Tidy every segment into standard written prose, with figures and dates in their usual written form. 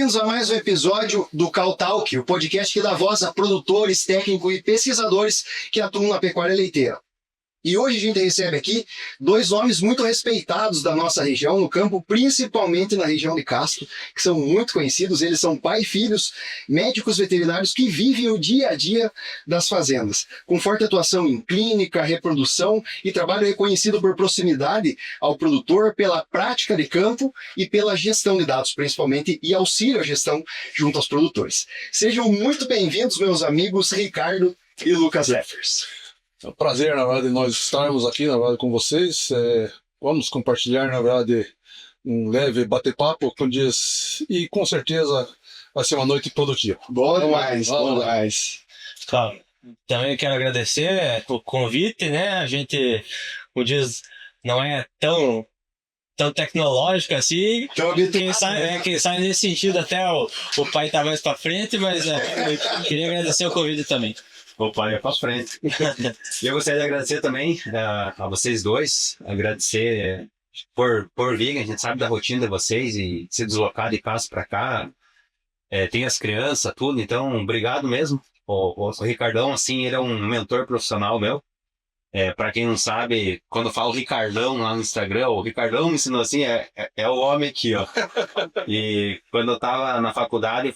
bem-vindos a mais um episódio do Cal Talk, o podcast que dá voz a produtores, técnicos e pesquisadores que atuam na pecuária leiteira. E hoje a gente recebe aqui dois nomes muito respeitados da nossa região no campo, principalmente na região de Castro, que são muito conhecidos. Eles são pai e filhos, médicos veterinários que vivem o dia a dia das fazendas, com forte atuação em clínica, reprodução e trabalho reconhecido por proximidade ao produtor, pela prática de campo e pela gestão de dados, principalmente, e auxílio à gestão junto aos produtores. Sejam muito bem-vindos, meus amigos Ricardo e Lucas Leffers. É um prazer, na verdade, nós estarmos aqui, na verdade, com vocês. Vamos compartilhar, na verdade, um leve bate-papo, como diz, e com certeza vai ser uma noite produtiva. Bom demais, bom demais. Claro. Também quero agradecer o convite, né? A gente, como diz, não é tão tecnológico assim. Quem sabe nesse sentido até o pai tá mais pra frente, mas queria agradecer o convite também. O pai é pra frente. E eu gostaria de agradecer também a vocês dois, agradecer por vir, a gente sabe da rotina de vocês e se deslocar de casa para cá, tem as crianças, tudo, então obrigado mesmo. O Ricardão, assim, ele é um mentor profissional meu. Para quem não sabe, quando eu falo Ricardão lá no Instagram, o Ricardão me ensinou assim, é o homem aqui, ó. E quando eu tava na faculdade,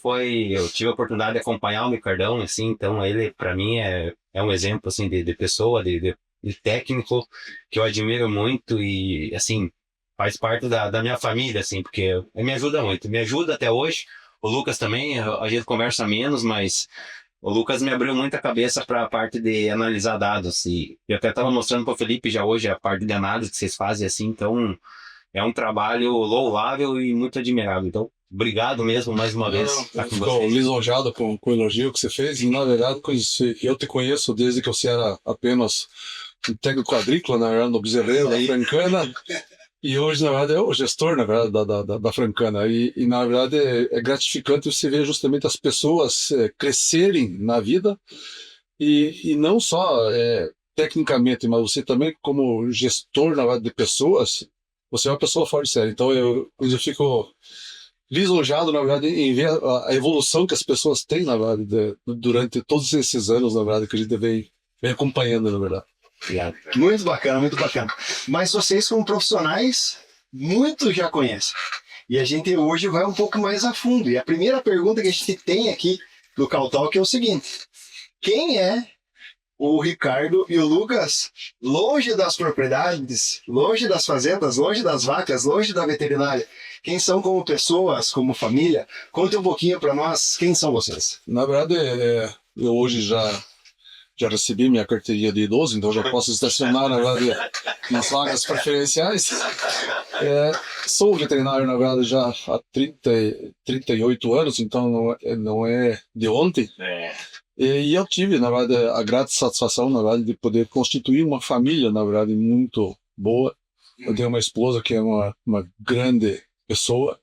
eu tive a oportunidade de acompanhar o Ricardão, assim, então ele, para mim, é um exemplo, assim, de pessoa, de técnico, que eu admiro muito e, assim, faz parte da minha família, assim, porque ele me ajuda muito, me ajuda até hoje. O Lucas também, a gente conversa menos, mas o Lucas me abriu muito a cabeça para a parte de analisar dados. E eu até estava mostrando para o Felipe já hoje a parte de análise que vocês fazem assim. Então, é um trabalho louvável e muito admirável. Então, obrigado mesmo mais uma vez. Estou lisonjado com o elogio que você fez. E, na verdade, eu te conheço desde que você era apenas um técnico quadrícola, na verdade, no Bezerreiro da Francana. E hoje, na verdade, é o gestor, na verdade, da Francana. E na verdade, é gratificante você ver justamente as pessoas crescerem na vida e não só tecnicamente, mas você também, como gestor, na verdade, de pessoas, você é uma pessoa fora de série. Então, eu fico lisonjado, na verdade, em ver a evolução que as pessoas têm, na verdade, durante todos esses anos, na verdade, que a gente vem acompanhando, na verdade. Muito bacana, muito bacana. Mas vocês, como profissionais, muito já conhecem. E a gente hoje vai um pouco mais a fundo. E a primeira pergunta que a gente tem aqui do Cal Talk é o seguinte: quem é o Ricardo e o Lucas longe das propriedades, longe das fazendas, longe das vacas, longe da veterinária? Quem são como pessoas, como família? Conte um pouquinho para nós, quem são vocês? Na verdade, eu hoje já recebi minha carteirinha de idoso, então já posso estacionar, na verdade, nas vagas preferenciais. Sou veterinário, na verdade, já há 38 anos, então não é de ontem. E eu tive, na verdade, a grata satisfação, na verdade, de poder constituir uma família, na verdade, muito boa. Eu tenho uma esposa que é uma grande pessoa.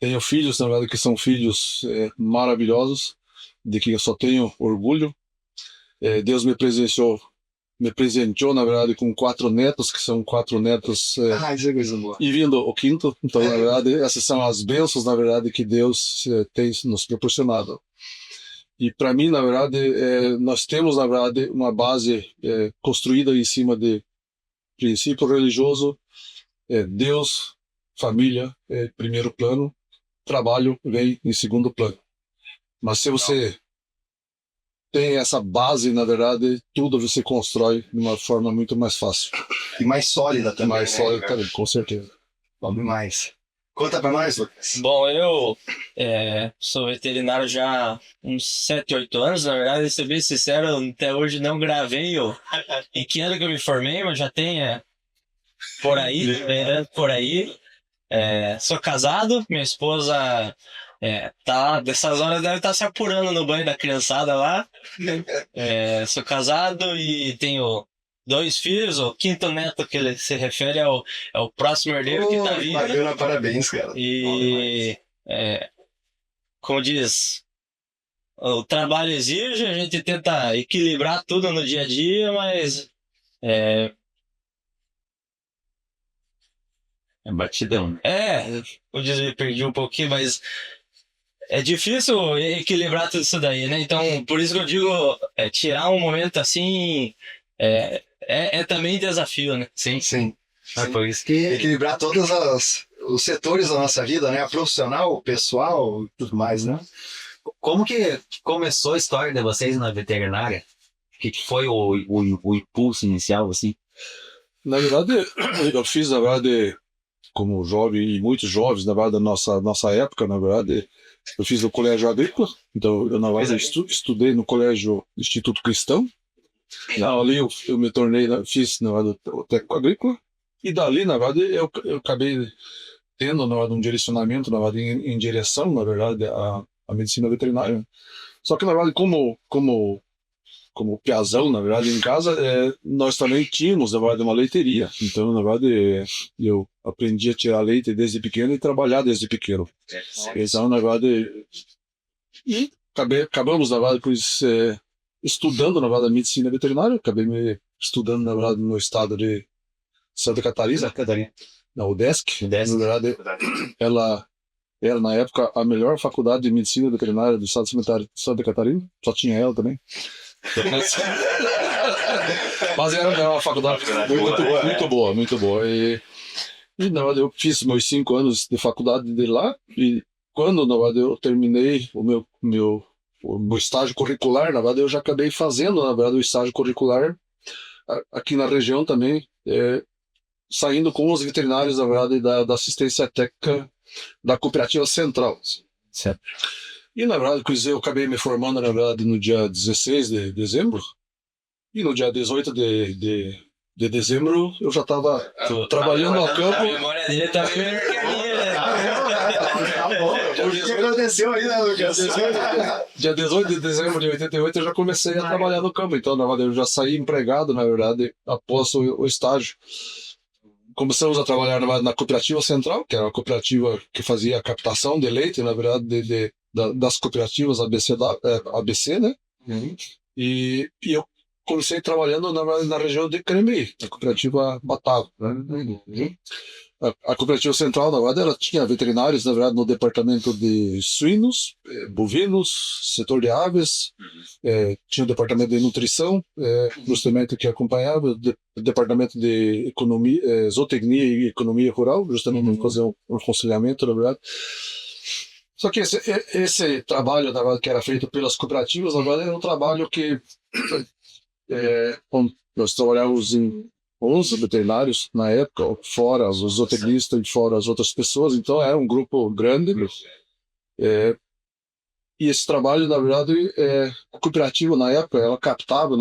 Tenho filhos, na verdade, que são filhos maravilhosos, de que eu só tenho orgulho. Deus me presenteou, na verdade, com 4 netos, que são 4 netos, Isso é coisa boa. e vindo o 5º. Então, na verdade, essas são as bênçãos, na verdade, que Deus tem nos proporcionado. E para mim, na verdade, nós temos, na verdade, uma base construída em cima de princípio religioso, Deus, família, primeiro plano, trabalho vem em segundo plano. Mas se você tem essa base, na verdade, tudo você constrói de uma forma muito mais fácil. E mais sólida também. Mais sólida também, com certeza. Bom demais. Conta pra nós, Lucas. Bom, eu sou veterinário já há uns 7, 8 anos. Na verdade, ser bem sincero, até hoje não gravei em que ano que eu me formei, mas já tem por aí. Sou casado, minha esposa tá, dessas horas deve estar se apurando no banho da criançada lá. Sou casado e tenho 2 filhos. O 5º neto que ele se refere é o próximo herdeiro que tá vindo. Bacana, parabéns, cara. E como diz, o trabalho exige, a gente tenta equilibrar tudo no dia a dia, mas É batidão. como diz, me perdi um pouquinho, mas é difícil equilibrar tudo isso daí, né? Então, por isso que eu digo, tirar um momento assim é também desafio, né? Sim. Sim. Ah, foi isso que. Equilibrar todos os setores da nossa vida, né? A profissional, o pessoal e tudo mais, né? Como que começou a história de vocês na veterinária? O que foi o impulso inicial, assim? Na verdade, eu fiz, na verdade, como jovem, e muitos jovens, na verdade, da nossa época, na verdade, eu fiz o colégio agrícola, então eu, na verdade, estudei no colégio Instituto Cristão. Ali eu me tornei, fiz, na verdade, o técnico agrícola, e dali, na verdade, eu acabei tendo, na verdade, um direcionamento, na verdade, em direção, na verdade, à medicina veterinária. Só que, na verdade, como piazão, na verdade, em casa, nós também tínhamos, na verdade, uma leiteria. Então, na verdade, eu aprendi a tirar leite desde pequeno e trabalhar desde pequeno. Então, na verdade, e acabamos, na verdade, pois, estudando, na verdade, a medicina veterinária. Acabei me estudando, na verdade, no estado de Santa Catarina, na UDESC. Na verdade, ela era, na época, a melhor faculdade de medicina veterinária do estado de Santa Catarina. Só tinha ela também. Mas era uma faculdade muito boa. E na verdade eu fiz meus 5 anos de faculdade de lá, e quando na verdade eu terminei o meu estágio curricular, na verdade eu já acabei fazendo, na verdade, o estágio curricular aqui na região também, saindo com os veterinários, na verdade, da assistência técnica da Cooperativa Central. Certo. E, na verdade, eu acabei me formando, na verdade, no dia 16 de dezembro. E no dia 18 de dezembro, eu já estava trabalhando no campo. A memória dele tá bem melhor que a minha, né? O que aconteceu aí, né, Lucas? Dia 18 de dezembro de 88, eu já comecei a trabalhar no campo. Então, na verdade, eu já saí empregado, na verdade, após o estágio. Começamos a trabalhar, na verdade, na Cooperativa Central, que era uma cooperativa que fazia a captação de leite, na verdade, das cooperativas ABC, né? Uhum. E eu comecei trabalhando na região de Cremei, na cooperativa Batavo, né? Uhum. A cooperativa central, na verdade, ela tinha veterinários, na verdade, no departamento de suínos, bovinos, setor de aves, tinha o departamento de nutrição, justamente que acompanhava o departamento de economia, zootecnia e economia rural, justamente para fazer um aconselhamento, na verdade. Só que esse trabalho, na verdade, que era feito pelas cooperativas, na verdade, era um trabalho que nós trabalhávamos em 11 veterinários na época, fora os zootecnistas e fora as outras pessoas, então era um grupo grande. E esse trabalho, na verdade, a cooperativa na época, ela captava,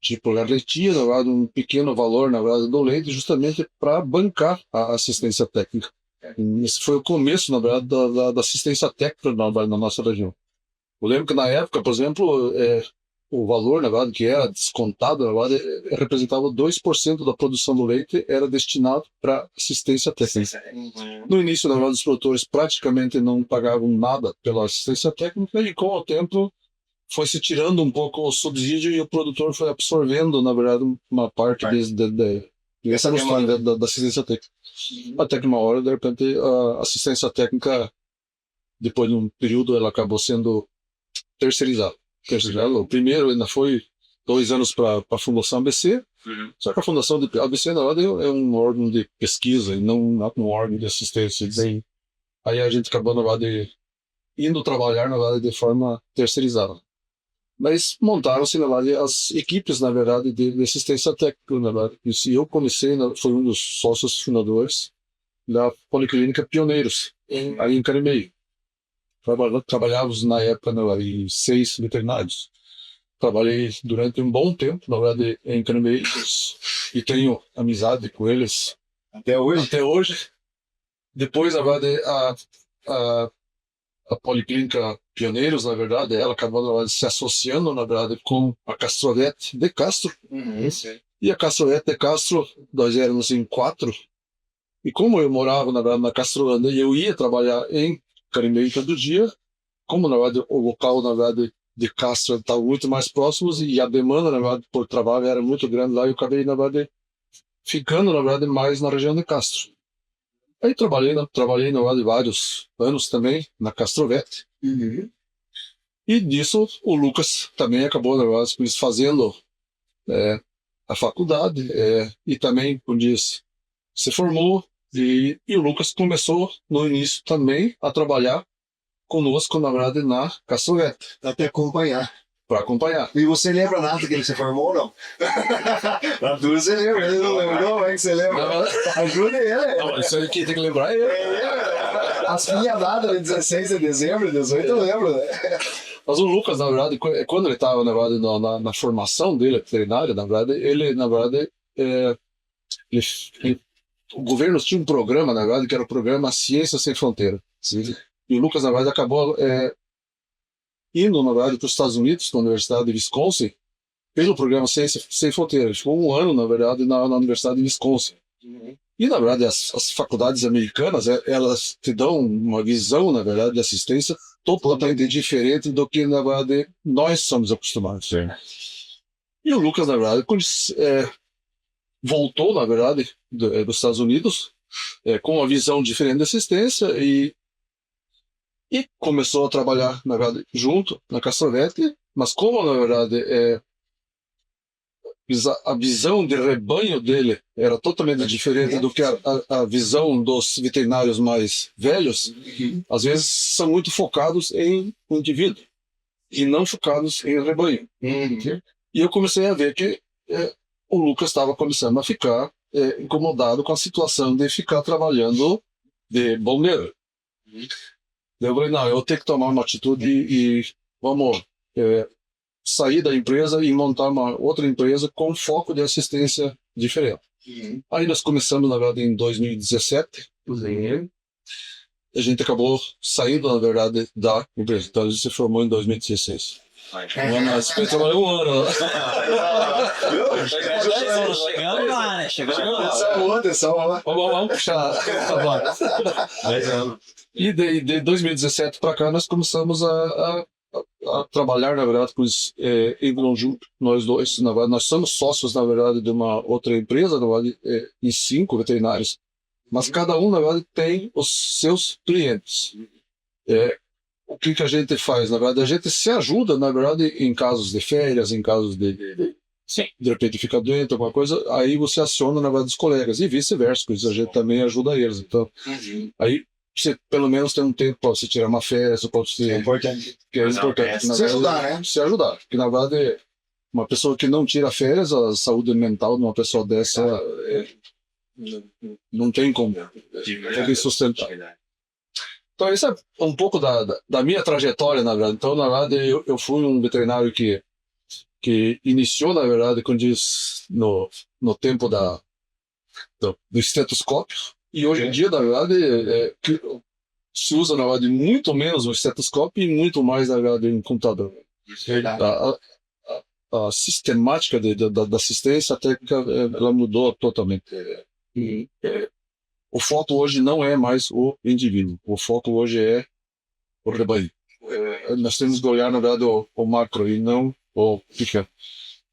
tipo, ela retinha, na verdade, um pequeno valor, na verdade, do leite, justamente para bancar a assistência técnica. E esse foi o começo, na verdade, da assistência técnica na nossa região. Eu lembro que na época, por exemplo, o valor, na verdade, que era descontado, na verdade, representava 2% da produção do leite, era destinado para assistência técnica. No início, na verdade, os produtores praticamente não pagavam nada pela assistência técnica, e com o tempo foi se tirando um pouco o subsídio e o produtor foi absorvendo, na verdade, uma parte dessa questão da assistência técnica. Até que uma hora, de repente, a assistência técnica, depois de um período, ela acabou sendo terceirizada. O primeiro ainda foi 2 anos para a Fundação ABC, só que a Fundação ABC, na verdade, é um órgão de pesquisa e não um órgão de assistência. Aí a gente acabou, na verdade, indo trabalhar, na verdade, de forma terceirizada. Mas montaram-se, na verdade, as equipes, na verdade, de assistência técnica, na verdade. E eu comecei, fui um dos sócios fundadores da Policlínica Pioneiros, aí em Carimei. Trabalhávamos na época, na verdade, em 6 veterinários. Trabalhei durante um bom tempo, na verdade, em Carimei, e tenho amizade com eles Até hoje. Depois, na verdade, a Policlínica Pioneiros, na verdade, ela acabou, na verdade, se associando, na verdade, com a Castrolete de Castro. E a Castrolete de Castro, nós éramos em 4. E como eu morava, na verdade, na Castrolândia, e eu ia trabalhar em Carimei todo dia, como, na verdade, o local, na verdade, de Castro estava muito mais próximos e a demanda, na verdade, por trabalho era muito grande lá, e eu acabei, na verdade, ficando, na verdade, mais na região de Castro. Aí trabalhei na verdade vários anos também na Castrovet. E disso o Lucas também acabou, na verdade, fazendo a faculdade e também, como disse, se formou e o Lucas começou no início também a trabalhar conosco, na verdade, na Castrovet, Até acompanhar. para acompanhar. E você lembra nada que ele se formou ou não? Na tua você lembra, ele não lembrou, como é que você lembra? Ajuda ele. Não, isso aí que tem que lembrar As minhas datas, 16 de dezembro, 18 eu lembro, né? Mas o Lucas, na verdade, quando ele estava na formação dele veterinária, na verdade, o governo tinha um programa, na verdade, que era o programa Ciência Sem Fronteira. E o Lucas, na verdade, acabou indo, na verdade, para os Estados Unidos, na Universidade de Wisconsin, pelo programa Ciência Sem Fronteira. Ele ficou um ano, na verdade, na Universidade de Wisconsin. E, na verdade, as faculdades americanas, elas te dão uma visão, na verdade, de assistência totalmente diferente do que, na verdade, nós somos acostumados. E o Lucas, na verdade, quando, voltou, na verdade, dos Estados Unidos, com uma visão diferente de assistência e começou a trabalhar, na verdade, junto na Castrovet, mas como, na verdade, a visão de rebanho dele era totalmente diferente do que a visão dos veterinários mais velhos, às vezes são muito focados em indivíduo e não focados em rebanho. E eu comecei a ver que o Lucas estava começando a ficar incomodado com a situação de ficar trabalhando de bombeiro. Eu falei, não, eu tenho que tomar uma atitude e vamos sair da empresa e montar uma outra empresa com foco de assistência diferente. Aí nós começamos, na verdade, em 2017. A gente acabou saindo, na verdade, da empresa. Então a gente se formou em 2016. Nós trabalhamos um ano. Chegamos lá, né? Vamos puxar. E de 2017 para cá nós começamos a trabalhar, na verdade, com em conjunto, nós dois. Na verdade, nós somos sócios, na verdade, de uma outra empresa, na verdade, em 5 veterinários. Mas cada um, na verdade, tem os seus clientes. O que a gente faz? Na verdade, a gente se ajuda, na verdade, em casos de férias, em casos de repente ficar doente, alguma coisa, aí você aciona, na verdade, os colegas, e vice-versa, porque a gente também ajuda eles. Então, aí você pelo menos tem um tempo para você tirar uma férias, para você... É importante. Que é importante. Se ajudar, né? Se ajudar. Porque, na verdade, uma pessoa que não tira férias, a saúde mental de uma pessoa dessa não tem como. Tem que sustentar. Então, isso é um pouco da minha trajetória, na verdade. Então, na verdade, eu fui um veterinário que iniciou, na verdade, quando diz, no tempo do estetoscópio. E hoje em dia, na verdade, se usa, na verdade, muito menos o estetoscópio e muito mais, na verdade, em computador. Verdade. A sistemática da assistência técnica, ela mudou totalmente. O foco hoje não é mais o indivíduo. O foco hoje é o rebanho. Nós temos que olhar, na verdade, o macro e não o pequeno.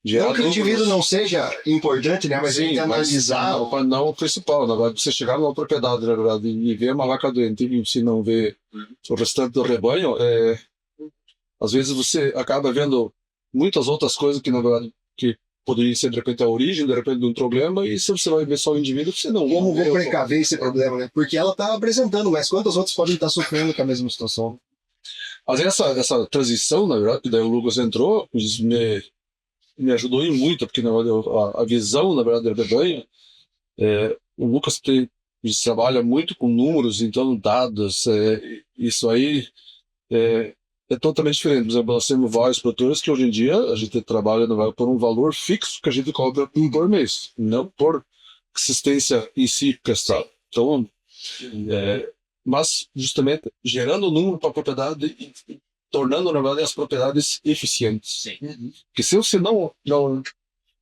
Não que o indivíduo não seja importante, né? Mas a gente analisar. Não o principal, na verdade, você chegar numa propriedade, na verdade, e ver uma vaca doente e se não ver o restante do rebanho, às vezes você acaba vendo muitas outras coisas que, na verdade, que poderia ser, de repente, a origem, de repente, de um problema, e se você vai ver só o indivíduo, você não... Como vou precaver esse problema, né? Porque ela está apresentando, mas quantos outros podem estar sofrendo com a mesma situação? Mas essa transição, na verdade, que daí o Lucas entrou, me ajudou muito, porque, na verdade, a visão, na verdade, do rebanho, o Lucas trabalha muito com números, então, dados, isso aí é totalmente diferente. Por exemplo, nós temos vários produtores que hoje em dia a gente trabalha por um valor fixo que a gente cobra por mês, não por assistência em si prestada. Então, mas justamente gerando número para a propriedade e tornando, na verdade, as propriedades eficientes. Porque se você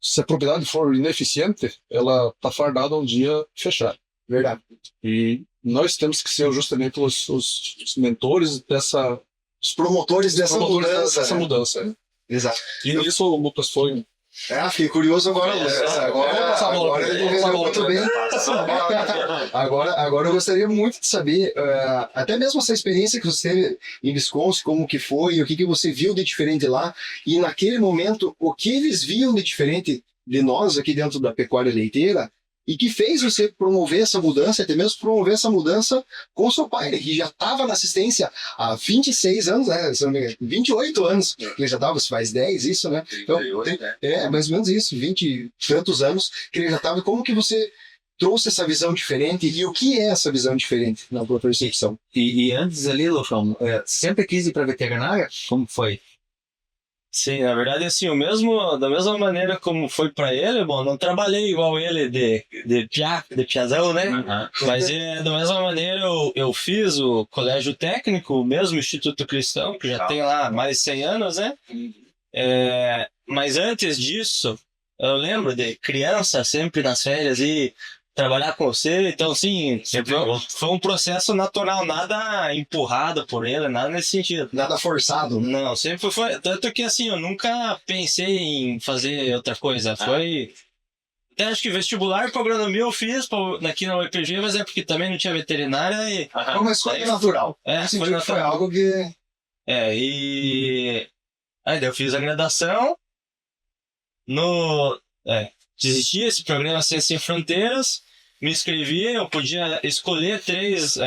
se a propriedade for ineficiente, ela está fardada um dia fechar. Verdade. E nós temos que ser justamente os mentores os promotores dessa mudança. Mudança. Exato. E nisso o Lucas foi Fiquei curioso agora, Lucas. Agora ele entendeu muito bem. Agora eu gostaria muito de saber, até mesmo essa experiência que você teve em Wisconsin, como que foi, o que você viu de diferente lá, e naquele momento, o que eles viam de diferente de nós aqui dentro da pecuária leiteira, e que fez você promover essa mudança, até mesmo promover essa mudança com seu pai, né, que já estava na assistência há 26 anos, né? 28 anos, que ele já estava, faz 10 isso, né? Então, mais ou menos isso, 20 e tantos anos que ele já estava. Como que você trouxe essa visão diferente e o que é essa visão diferente na tua percepção? E antes ali, Lucão, sempre quis ir para veterinária? Como foi? Sim, na verdade, assim, da mesma maneira como foi pra ele, bom, não trabalhei igual ele de piazão, né? Mas da mesma maneira eu fiz o colégio técnico, o mesmo Instituto Cristão, que já tem lá mais de 100 anos, né? Mas antes disso, eu lembro de criança sempre nas férias e trabalhar com você, então assim, foi um processo natural, nada empurrado por ele, nada nesse sentido. Nada forçado. Não, sempre foi, tanto que assim, eu nunca pensei em fazer outra coisa, foi... Até acho que vestibular para agronomia eu fiz aqui na UEPG, mas é porque também não tinha veterinária e... Foi uma escolha natural. Foi algo que... e... Aí daí eu fiz a graduação, existia esse programa Ciências Sem Fronteiras, me inscrevi, eu podia escolher 3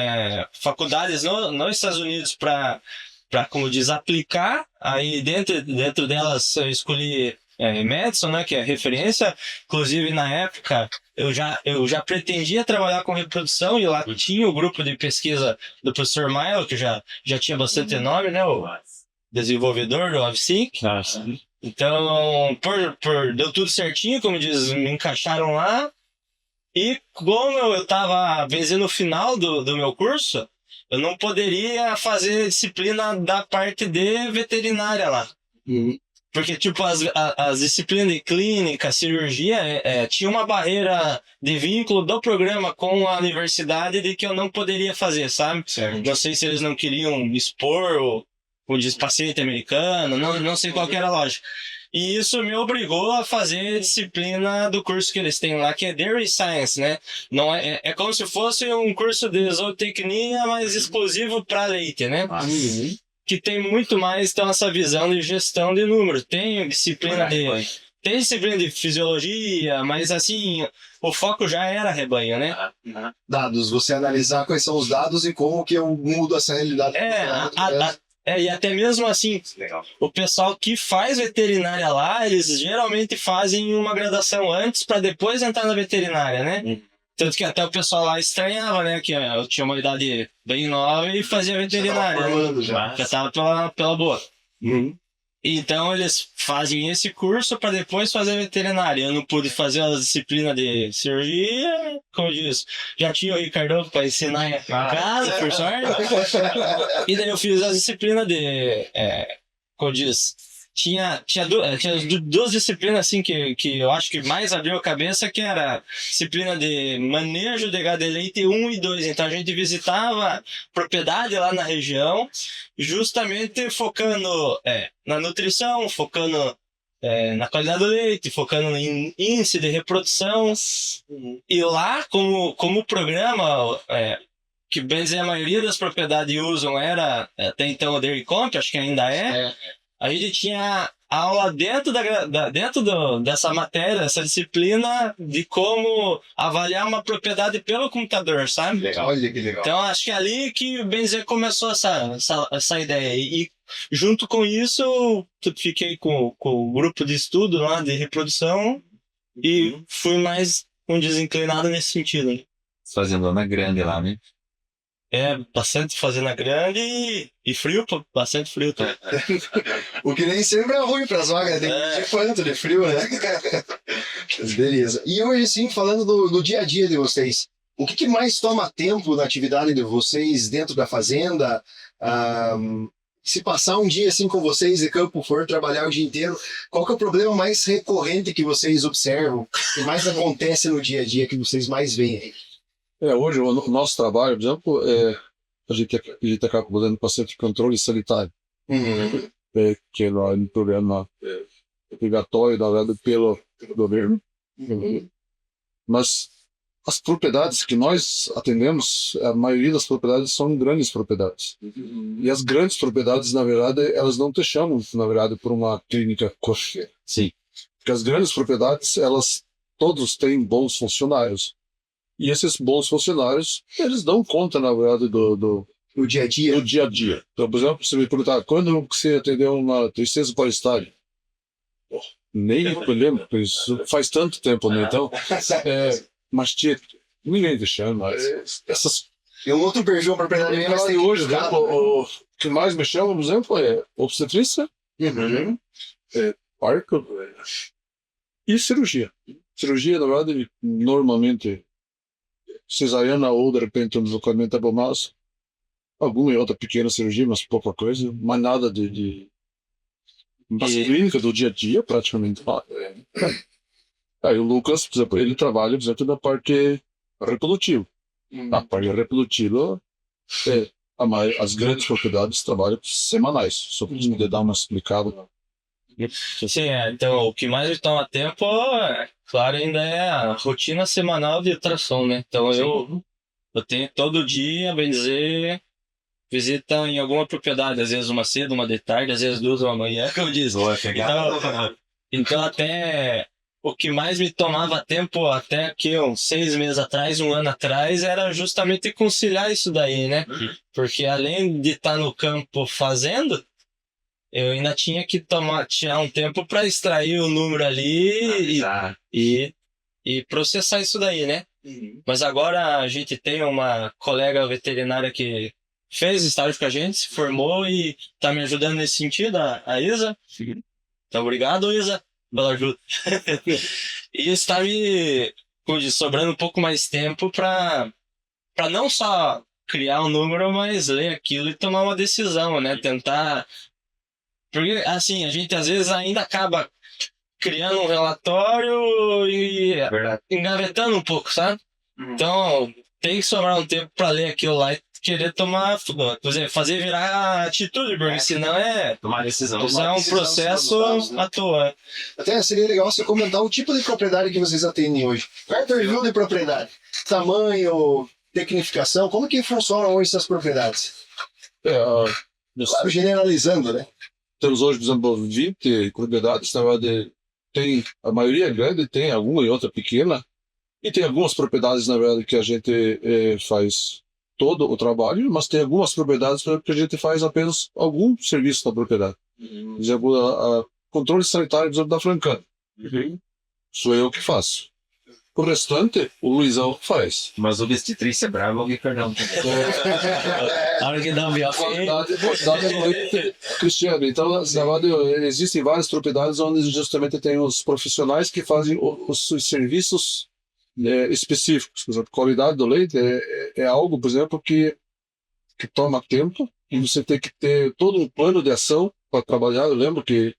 faculdades nos Estados Unidos para, como diz, aplicar. Aí dentro delas eu escolhi Madison, né, que é referência. Inclusive na época eu já pretendia trabalhar com reprodução e lá tinha o grupo de pesquisa do professor Milo, que já tinha bastante nome, né, o desenvolvedor do OVSync. Então, deu tudo certinho, como diz, me encaixaram lá. E como eu estava no final do meu curso, eu não poderia fazer disciplina da parte de veterinária lá. Porque, tipo, as disciplinas de clínica, cirurgia, tinha uma barreira de vínculo do programa com a universidade de que eu não poderia fazer, sabe? Certo. Não sei se eles não queriam expor o paciente americano, não sei qual que era a lógica. E isso me obrigou a fazer a disciplina do curso que eles têm lá, que é Dairy Science, né? Não é como se fosse um curso de zootecnia, mas exclusivo para leite, né? Que tem muito mais então, essa visão de gestão de números. Tem disciplina de fisiologia, mas assim, o foco já era rebanho, né? Dados, você analisar quais são os dados e como que eu mudo essa realidade. E até mesmo assim, o pessoal que faz veterinária lá, eles geralmente fazem uma graduação antes para depois entrar na veterinária, né? Tanto que até o pessoal lá estranhava, né? Que eu tinha uma idade bem nova e fazia veterinária. Já tava pela boa. Então eles fazem esse curso para depois fazer veterinária. Eu não pude fazer a disciplina de cirurgia, como eu disse. Já tinha o Ricardão para ensinar em casa, por sorte. E daí eu fiz a disciplina de... como eu disse, tinha 2 disciplinas assim que eu acho que mais abriu a cabeça, que era disciplina de manejo de gado de leite 1 e 2. Então a gente visitava propriedade lá na região, justamente focando na nutrição, focando na qualidade do leite, focando em índice de reprodução. E lá, como o programa, que bem dizer, a maioria das propriedades usam era até então o Dairy Comp, acho que ainda a gente tinha aula dentro dessa matéria, essa disciplina de como avaliar uma propriedade pelo computador, sabe? Legal. Olha que legal. Então acho que é ali que, bem dizer, começou essa ideia. E junto com isso, eu fiquei com o grupo de estudo lá de reprodução e fui mais desinclinado nesse sentido. Né? Fazendona grande lá, né? Bastante fazenda grande e frio, bastante frio também. O que nem sempre é ruim para as vagas, de quanto de frio, né? Beleza. E hoje, sim, falando do dia a dia de vocês, o que mais toma tempo na atividade de vocês dentro da fazenda? Se passar um dia assim com vocês de campo, for trabalhar o dia inteiro, qual que é o problema mais recorrente que vocês observam, que mais acontece no dia a dia, que vocês mais veem aí? Hoje o nosso trabalho, por exemplo, a gente acaba fazendo paciente de controle sanitário, que é um programa obrigatório, na verdade, pelo governo. Mas as propriedades que nós atendemos, a maioria das propriedades são grandes propriedades. E as grandes propriedades, na verdade, elas não te chamam, na verdade, por uma clínica kosher. Sim. Porque as grandes propriedades, elas todos têm bons funcionários. E esses bons funcionários, eles dão conta, na verdade, do No dia a dia. do dia a dia. Então, por exemplo, você me perguntar, quando você atendeu uma tristeza para o estádio? Pô, nem eu me lembro, porque isso faz tanto tempo, né? Então, mas ninguém te chama. Essas É um outro perfil propriedade minha, mas tem hoje, por exemplo, o que mais me chama, por exemplo, é obstetrícia, Uhum. parto e cirurgia. Cirurgia, na verdade, normalmente cesariana ou, de repente, um deslocamento abdominal. Alguma e outra pequena cirurgia, mas pouca coisa. Mas nada de mas clínica do dia a dia, praticamente. Aí o Lucas, por exemplo, ele trabalha, por exemplo, na parte reprodutiva. A parte reprodutiva, as grandes propriedades trabalham semanais. Só para você dar uma explicada. Sim, então o que mais me toma tempo, claro, ainda é a rotina semanal de ultrassom, né? Então eu tenho todo dia, bem dizer, visita em alguma propriedade, às vezes uma cedo, uma de tarde, às vezes 2 da manhã, como diz. Então até o que mais me tomava tempo, até que uns 6 meses atrás, 1 ano atrás, era justamente conciliar isso daí, né? Porque além de estar no campo fazendo, eu ainda tinha que tirar um tempo para extrair o número ali e processar isso daí, né? Mas agora a gente tem uma colega veterinária que fez estágio com a gente, se formou e tá me ajudando nesse sentido, a Isa. Então, obrigado, Isa, pela ajuda. E está me sobrando um pouco mais tempo para não só criar um número, mas ler aquilo e tomar uma decisão, né? Tentar. Porque, assim, a gente às vezes ainda acaba criando um relatório e engavetando um pouco, sabe? Então, tem que sobrar um tempo para ler aquilo lá e querer tomar, por exemplo, fazer virar atitude, porque senão Tomar decisão. é um processo à toa. Até seria legal você comentar o tipo de propriedade que vocês atendem hoje. Qual é o perfil de propriedade? Tamanho, tecnificação, como que funcionam hoje essas propriedades? Claro, generalizando, né? Temos hoje, por exemplo, 20 propriedades, na verdade, a maioria é grande, tem alguma e outra pequena, e tem algumas propriedades, na verdade, que a gente faz todo o trabalho, mas tem algumas propriedades que a gente faz apenas algum serviço da propriedade. Por exemplo, controle sanitário, por exemplo, da Francana. Sou eu que faço. O restante, o Luizão faz. Mas obstetrícia é brava, o Ricardão. A hora que dá um Qualidade é leite, Cristiano. Então, na verdade, existem várias propriedades onde justamente tem os profissionais que fazem os serviços específicos. Por exemplo, qualidade do leite é algo, por exemplo, que toma tempo e você tem que ter todo um plano de ação para trabalhar. Eu lembro que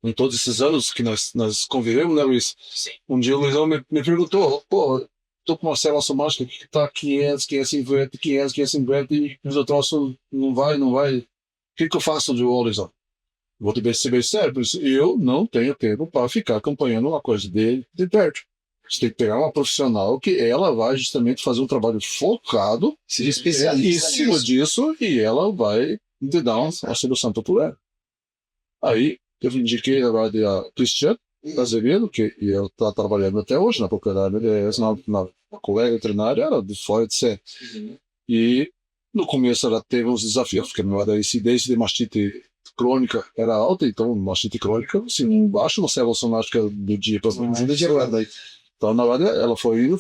em todos esses anos que nós convivemos, né, Luiz? Sim. Um dia o Luizão me perguntou, pô, tô com uma célula somática que tá 500, 550, 500, 550 e o troço não vai. O que eu faço de Luizão? Vou te ser bem sério, eu não tenho tempo para ficar acompanhando uma coisa dele de perto. Você tem que pegar uma profissional que ela vai justamente fazer um trabalho focado, Seja especialista em cima disso, e ela vai te dar uma solução popular. Aí, eu indiquei, na verdade, a Cristiane Azevedo, que ela está trabalhando até hoje na propriedade, na colega veterinária, era de fora de série. E no começo ela teve uns desafios, porque a incidência de mastite crônica era alta, então mastite crônica, assim, baixo na célula somática do dia para o Então, na verdade, ela foi indo.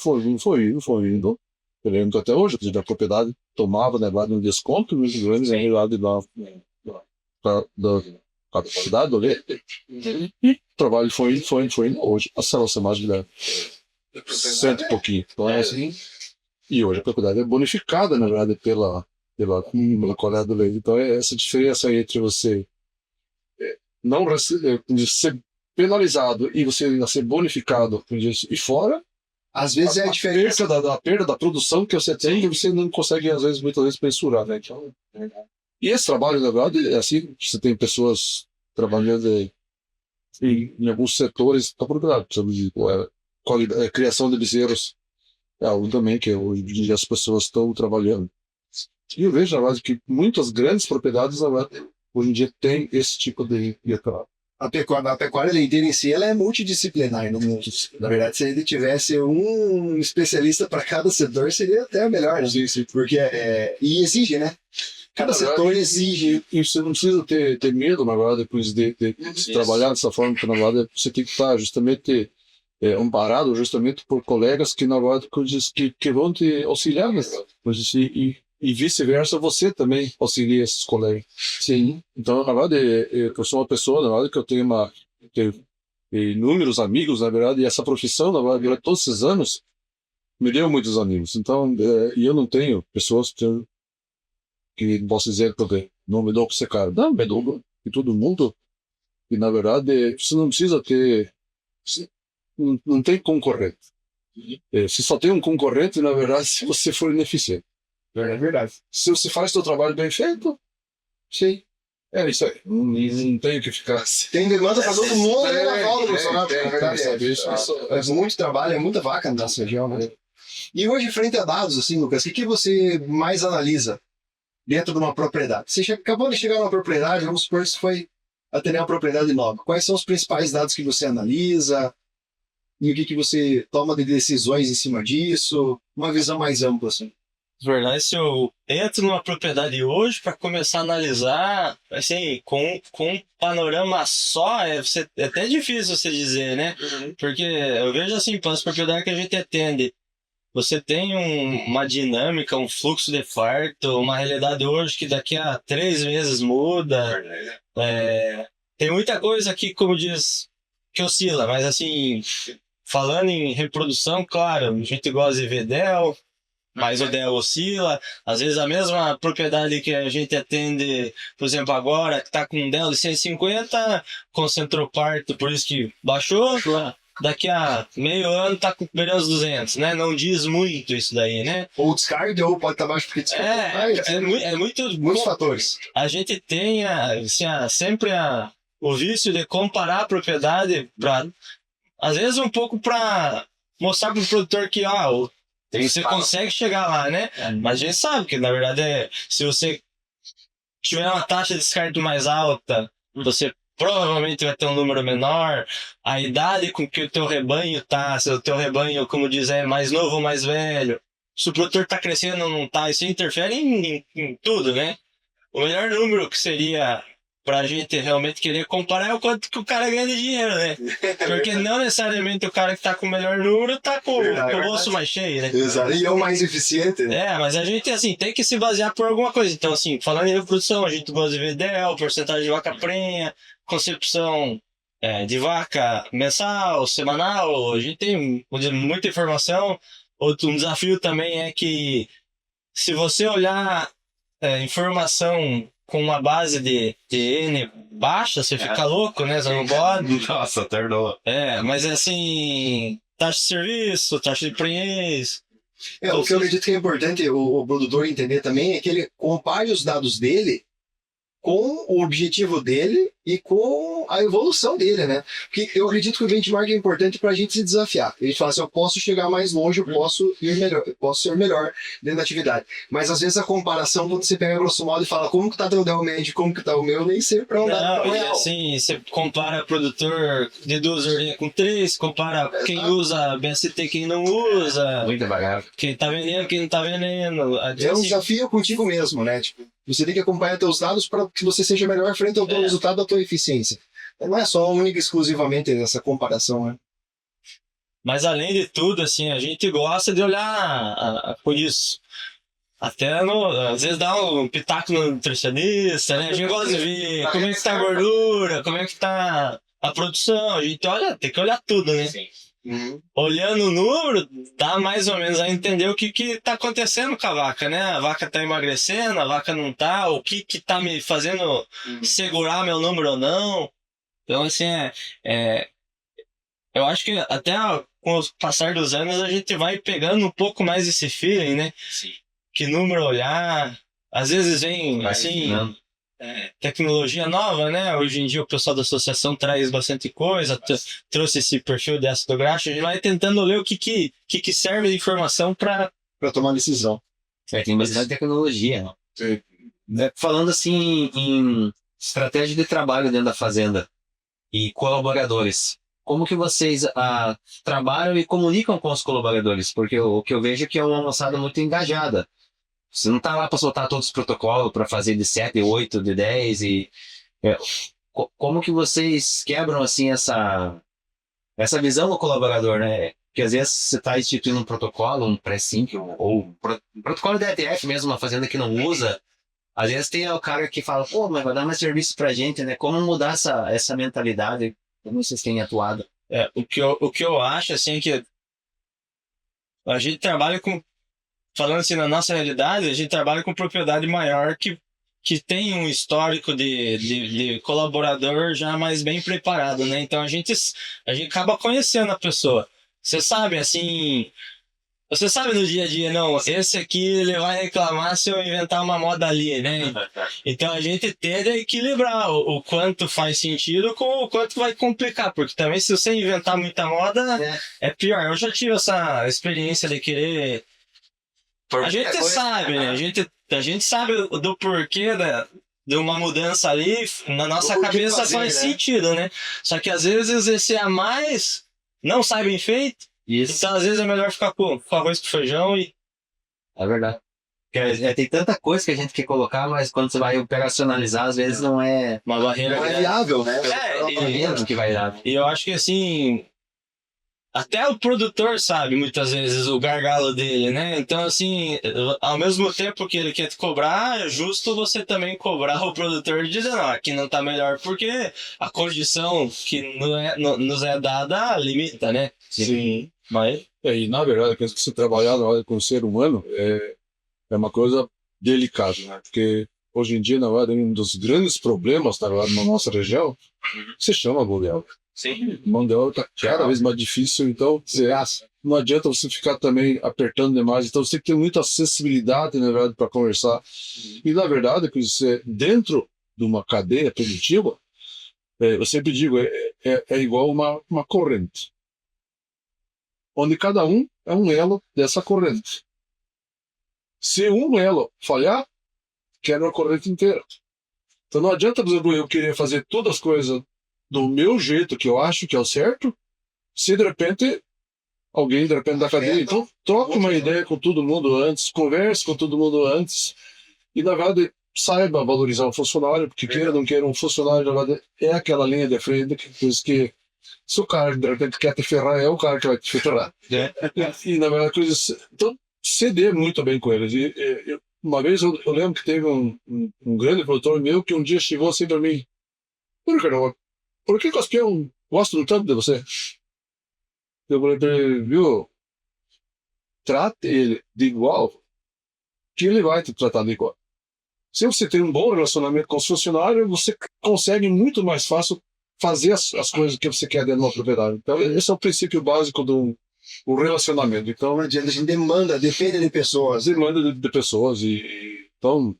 Eu lembro que até hoje, a propriedade tomava, né, um desconto muito grande na realidade da capacidade do leite. E o trabalho foi indo. Hoje, a célula somática é 100 e pouquinho. Então, é assim. E hoje a propriedade é bonificada, na verdade, pela coleta do leite. Então, é essa diferença aí entre você não ser penalizado e você ser bonificado e fora, às vezes é a diferença da perda da produção que você tem e você não consegue, muitas vezes, mensurar, né? Então, e esse trabalho, na verdade, é assim, você tem pessoas trabalhando em alguns setores da propriedade, sabe? Criação de bezerros é algo também que hoje em dia as pessoas estão trabalhando. E eu vejo, na verdade, que muitas grandes propriedades, na verdade, hoje em dia tem esse tipo de trabalho. A pecuária leiteira em si ela é multidisciplinar no mundo. Na verdade, se ele tivesse um especialista para cada setor, seria até melhor, né? Sim, sim. Porque e exige, né? Cada setor exige. E você não precisa ter medo, na verdade, depois de se trabalhar dessa forma, porque na verdade você tem que estar justamente amparado justamente por colegas que, na verdade, que vão te auxiliar nessa coisa. E vice-versa, você também auxilia esses colegas. Sim. Então, na verdade, eu sou uma pessoa, na verdade, que eu tenho inúmeros amigos, na verdade, e essa profissão, na verdade, durante todos esses anos, me deu muitos amigos. Então, e eu não tenho pessoas que posso dizer que não me dou com esse cara. Não, me dou com todo mundo. E, na verdade, você não precisa ter... Não tem concorrente. Se só tem um concorrente, na verdade, se você for ineficiente. É verdade. Se você faz seu trabalho bem feito, sim. É isso aí. Não tem o que ficar assim. Tem demanda para todo mundo e na volta, Bolsonaro. Na verdade, é muito trabalho, é muita vaca nessa região, né? E hoje, frente a dados, assim, Lucas, o que você mais analisa dentro de uma propriedade? Você acabou de chegar numa propriedade, vamos supor que você foi atender uma propriedade nova. Quais são os principais dados que você analisa? E o que você toma de decisões em cima disso? Uma visão mais ampla, assim. Na verdade, se eu entro numa propriedade hoje para começar a analisar, assim, com um panorama só, é até difícil você dizer, né? Porque eu vejo assim, pelas propriedades que a gente atende, você tem uma dinâmica, um fluxo de farto, uma realidade hoje que daqui a 3 meses muda. Tem muita coisa aqui, como diz, que oscila, mas assim, falando em reprodução, claro, a gente gosta de ver DEL, mas o DEL oscila. Às vezes a mesma propriedade que a gente atende, por exemplo, agora, que está com um DEL de 150, concentrou parto, por isso que baixou. Daqui a meio ano está com menos 200, né? Não diz muito isso daí, né? Ou descarte, ou pode estar baixo porque descarte. É muitos fatores. A gente tem sempre o vício de comparar a propriedade, às vezes um pouco para mostrar para o produtor que você consegue chegar lá, né? Mas a gente sabe que, na verdade, se você tiver uma taxa de descarte mais alta, você provavelmente vai ter um número menor. A idade com que o teu rebanho tá, se o teu rebanho, como diz, é mais novo ou mais velho, se o produtor tá crescendo ou não tá, isso interfere em tudo, né? O melhor número que seria pra gente realmente querer comparar é o quanto que o cara ganha de dinheiro, né? Porque não necessariamente o cara que tá com o melhor número tá com o bolso mais cheio, né? Exato, e é o mais eficiente, né? Mas a gente, assim, tem que se basear por alguma coisa. Então, assim, falando em reprodução, a gente gosta de ver DEL, porcentagem de vaca prenha, concepção de vaca mensal, semanal. A gente tem muita informação. Um desafio também é que se você olhar informação com uma base de N baixa, você fica louco, né? Você não pode. Nossa, ternou. Mas assim, taxa de serviço, taxa de prenhez. O que eu acredito que é importante o produtor entender também é que ele compare os dados dele com o objetivo dele e com a evolução dele, né? Porque eu acredito que o benchmark é importante para a gente se desafiar. A gente fala assim, eu posso chegar mais longe, eu posso ir melhor, eu posso ser melhor dentro da atividade. Mas às vezes a comparação, quando você pega grosso modo e fala como que tá teu DEL médio, como que tá o meu, nem sei para onde tá o real. Assim, você compara produtor de 2 ordenhas com 3, compara quem usa BST, quem não usa. Muito devagar. Quem tá vendendo, quem não tá vendendo. É um desafio contigo mesmo, né? Tipo, você tem que acompanhar teus dados para que você seja melhor frente ao teu resultado da tua eficiência. Não é só única e exclusivamente essa comparação, né? Mas além de tudo, assim, a gente gosta de olhar por isso. Até às vezes dá um pitaco no nutricionista, né? A gente gosta de ver como é que tá a gordura, como é que tá a produção. A gente tem que olhar tudo, né? Sim. Olhando o número, dá mais ou menos a entender o que tá acontecendo com a vaca, né? A vaca tá emagrecendo, a vaca não tá, o que tá me fazendo segurar meu número ou não. Então, assim, eu acho que até com o passar dos anos a gente vai pegando um pouco mais esse feeling, né? Sim. Que número olhar, às vezes vem, assim, tecnologia nova, né? Hoje em dia o pessoal da associação traz bastante coisa, trouxe esse perfil de ácido graxo, a gente vai tentando ler o que serve de informação para tomar decisão. Tem bastante tecnologia. Sim. Falando assim em estratégia de trabalho dentro da fazenda e colaboradores, como que vocês trabalham e comunicam com os colaboradores? Porque o que eu vejo é que é uma moçada muito engajada. Você não está lá para soltar todos os protocolos, para fazer de 7, 8, de 10 como que vocês quebram assim essa visão do colaborador, né? Porque às vezes você está instituindo um protocolo, um pré-sync ou um protocolo de ETF mesmo, uma fazenda que não usa. Às vezes tem o cara que fala, pô, mas vai dar mais serviço pra gente, né? Como mudar essa mentalidade? Como vocês têm atuado? O que eu acho, assim, é que a gente trabalha com, falando assim, na nossa realidade, a gente trabalha com propriedade maior que tem um histórico de colaborador já mais bem preparado, né? Então a gente acaba conhecendo a pessoa. Você sabe, assim, você sabe no dia a dia, não, esse aqui ele vai reclamar se eu inventar uma moda ali, né? Então a gente tende a equilibrar o quanto faz sentido com o quanto vai complicar, porque também se você inventar muita moda, é pior. Eu já tive essa experiência de querer... A gente sabe, né? A gente sabe do porquê de uma mudança ali, na nossa cabeça faz sentido, né? Só que às vezes esse a mais não sai bem feito. Isso. Então, às vezes, é melhor ficar com arroz com feijão e... É verdade. Porque, tem tanta coisa que a gente quer colocar, mas quando você vai operacionalizar, às vezes não é uma barreira... Não é viável, né? mesmo que vai dar. E eu acho que, assim... Até o produtor sabe, muitas vezes, o gargalo dele, né? Então, assim, ao mesmo tempo que ele quer te cobrar, é justo você também cobrar o produtor de dizer, não, aqui não tá melhor, porque a condição que nos é dada limita, né? Sim. Mas... E na verdade, que você trabalhar na verdade, com o ser humano é uma coisa delicada, né? Porque hoje em dia, na verdade, um dos grandes problemas na verdade, na nossa região se chama mão de obra. Sim. Mão de obra está cada vez mais difícil, então não adianta você ficar também apertando demais. Então você tem que ter muita acessibilidade, na verdade, para conversar. E na verdade, que você dentro de uma cadeia produtiva, eu sempre digo, é igual uma corrente, onde cada um é um elo dessa corrente. Se um elo falhar, quebra a corrente inteira. Então não adianta, por exemplo, eu querer fazer todas as coisas do meu jeito, que eu acho que é o certo, se de repente alguém de repente da cadeia. Então troque uma ideia com todo mundo antes, converse com todo mundo antes, e na verdade saiba valorizar o funcionário, porque queira ou não queira, um funcionário na verdade é aquela linha de frente que se o cara de repente quer te ferrar, é o cara que vai te ferrar. E na verdade, então ceder muito bem com eles. Uma vez eu lembro que teve um grande produtor meu que um dia chegou assim para mim: por que os peões gostam tanto de você? Eu falei para ele: viu, trate ele de igual, que ele vai te tratar de igual. Se você tem um bom relacionamento com os funcionários, você consegue muito mais fácil fazer as coisas que você quer dentro de uma propriedade. Então, esse é o princípio básico do relacionamento. Então, Não adianta, a gente depende de pessoas. demanda de pessoas. Então,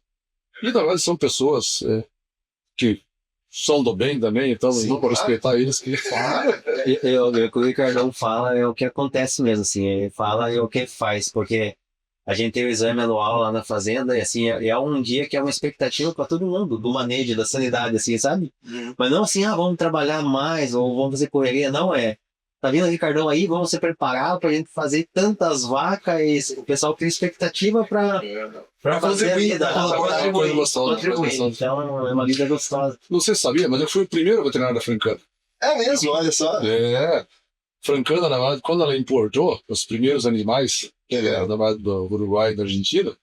na verdade, são pessoas que são do bem também, então Sim, vamos respeitar eles. Que... O que o Ricardão fala é o que acontece mesmo, assim, ele fala e o que faz, porque a gente tem o exame anual lá na fazenda e assim, é um dia que é uma expectativa para todo mundo, do manejo, da sanidade, assim, sabe? Mas não assim, vamos trabalhar mais ou vamos fazer correria, não é. Tá vindo o Ricardão aí, vamos se preparar pra gente fazer tantas vacas e o pessoal cria expectativa pra fazer a vida, contribuir. Então é uma vida gostosa. Não sei se sabia, mas eu fui o primeiro veterinário da Francana. É mesmo, olha só. Francana, na verdade, quando ela importou os primeiros animais, que era na verdade do Uruguai e da Argentina,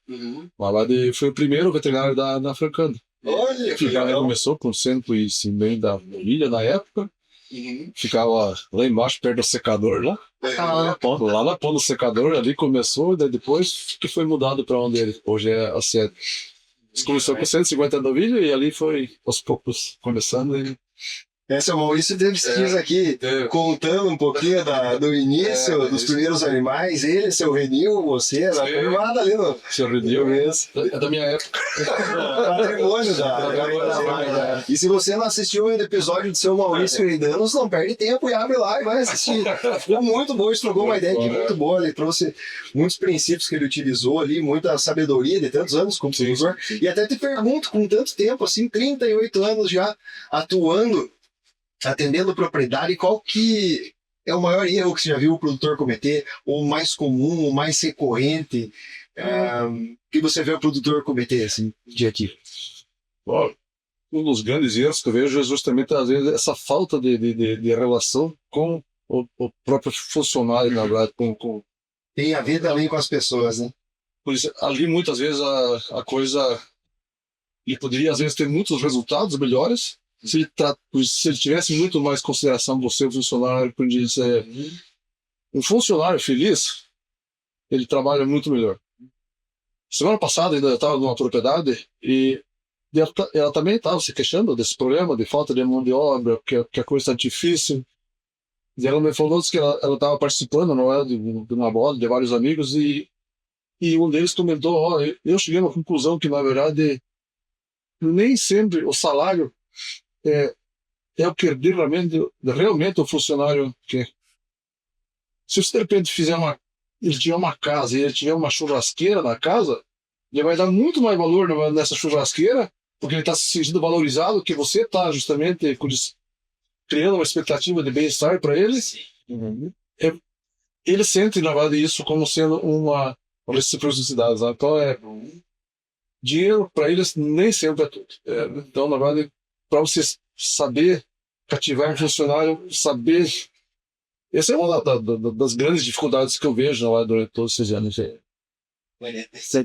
na verdade, foi o primeiro veterinário da Francana. Olha, que já começou com 150 milhas na época. Ficava lá embaixo, perto do secador lá. Ficava lá na ponta. Lá na ponta do secador, ali começou, e daí depois que foi mudado para onde ele hoje é a sede. Começou com 150 novilhas e ali foi aos poucos começando. Esse é o Maurício Davis aqui, contando um pouquinho do início, dos primeiros animais. Ele, seu Renil, você, na privada ali no... Seu Renil, é da minha época. Patrimônio da... E se você não assistiu o episódio do seu Maurício Eidanos, não perde tempo e abre lá e vai assistir. Ficou muito bom, estrogou uma ideia aqui muito boa. Ele trouxe muitos princípios que ele utilizou ali, muita sabedoria de tantos anos como produtor. E até te pergunto, com tanto tempo, assim, 38 anos já atuando, atendendo propriedade, qual que é o maior erro que você já viu o produtor cometer, ou o mais comum, o mais recorrente, que você vê o produtor cometer, assim, dia a dia? Bom, um dos grandes erros que eu vejo é justamente, às vezes, essa falta de relação com o próprio funcionário, na verdade, com... Tem a ver também com as pessoas, né? Por isso, ali, muitas vezes, a coisa... Ele poderia, às vezes, ter muitos resultados melhores, se ele tivesse muito mais consideração você, o funcionário, um funcionário feliz, ele trabalha muito melhor. Semana passada ainda eu estava numa propriedade e ela também estava se queixando desse problema de falta de mão de obra, que a coisa está difícil. E ela me falou que ela estava participando, não é, de uma bola de vários amigos e um deles comentou, eu cheguei a uma conclusão que na verdade nem sempre o salário é o que realmente o funcionário quer. Se você de repente ele tiver uma casa e ele tiver uma churrasqueira na casa, ele vai dar muito mais valor nessa churrasqueira, porque ele está se sentindo valorizado, que você está justamente criando uma expectativa de bem-estar para ele. Ele sente, na verdade, isso como sendo uma reciprocidade. Então, dinheiro para eles nem sempre é tudo. Então, na verdade, para você saber cativar um funcionário, saber... Essa é uma das grandes dificuldades que eu vejo lá durante todos esses anos.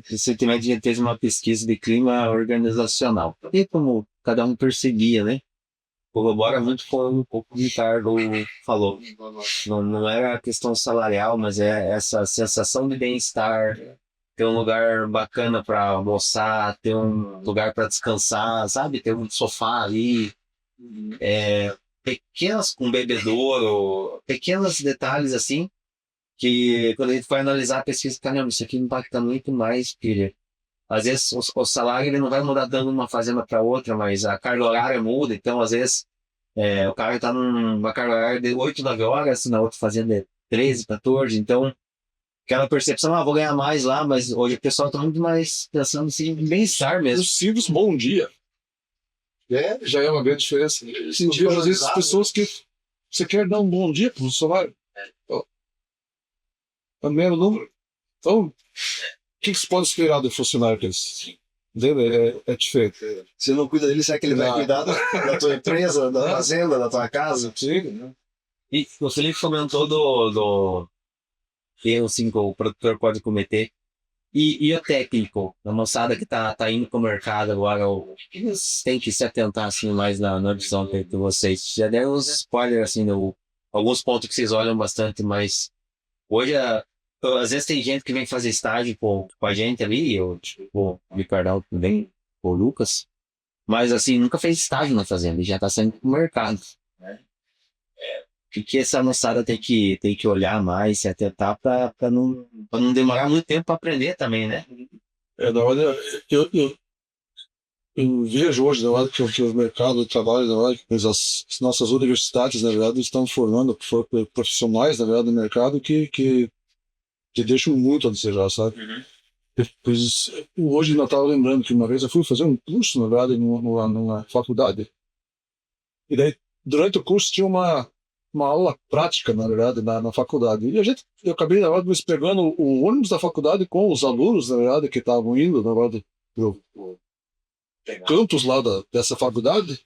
Recentemente a gente fez uma pesquisa de clima organizacional. E como cada um percebia, né? Corrobora muito com o que o Ricardo falou. Não era a questão salarial, mas é essa sensação de bem-estar, ter um lugar bacana para almoçar, ter um lugar para descansar, sabe? Ter um sofá ali, pequenas com bebedouro, pequenos detalhes assim, que quando a gente foi analisar a pesquisa, caramba, isso aqui impacta muito mais, filha. Às vezes o salário ele não vai mudar dando uma fazenda para outra, mas a carga horária muda, então às vezes o cara está numa carga horária de 8, 9 horas, na outra fazenda é 13, 14, então aquela percepção, vou ganhar mais lá, mas hoje o pessoal está muito mais pensando assim, em bem-estar mesmo. Os simples bom dia. Já é uma grande diferença. Eu vejo, às vezes, pessoas que você quer dar um bom dia para o funcionário. É o mesmo número. Então, o que se pode esperar do funcionário deles? É diferente. Se não cuida dele, será que ele vai cuidar da tua empresa, da fazenda, da tua casa? Sim. E o Felipe comentou do erro assim, que o produtor pode cometer. E o técnico, a moçada que tá indo para o mercado agora, eles têm que se atentar assim, mais na visão de vocês. Já deram uns spoilers, assim, alguns pontos que vocês olham bastante, mas hoje, às vezes tem gente que vem fazer estágio com a gente ali, o Ricardão também, o Lucas, mas assim, nunca fez estágio na fazenda, e já tá saindo pro mercado. O que essa moçada tem que olhar mais, se atentar para não demorar muito tempo para aprender também, né? Na verdade, eu vejo hoje, na verdade, que o mercado de trabalho, na verdade, as nossas universidades, na verdade, estão formando profissionais, na verdade, no mercado que deixam muito a desejar, sabe? Pois, hoje eu estava lembrando que uma vez eu fui fazer um curso, na verdade, numa faculdade. E daí, durante o curso, tinha uma aula prática, na verdade, na faculdade. E eu acabei, na verdade, me pegando o ônibus da faculdade com os alunos, na verdade, que estavam indo, na verdade, pro campus lá dessa faculdade.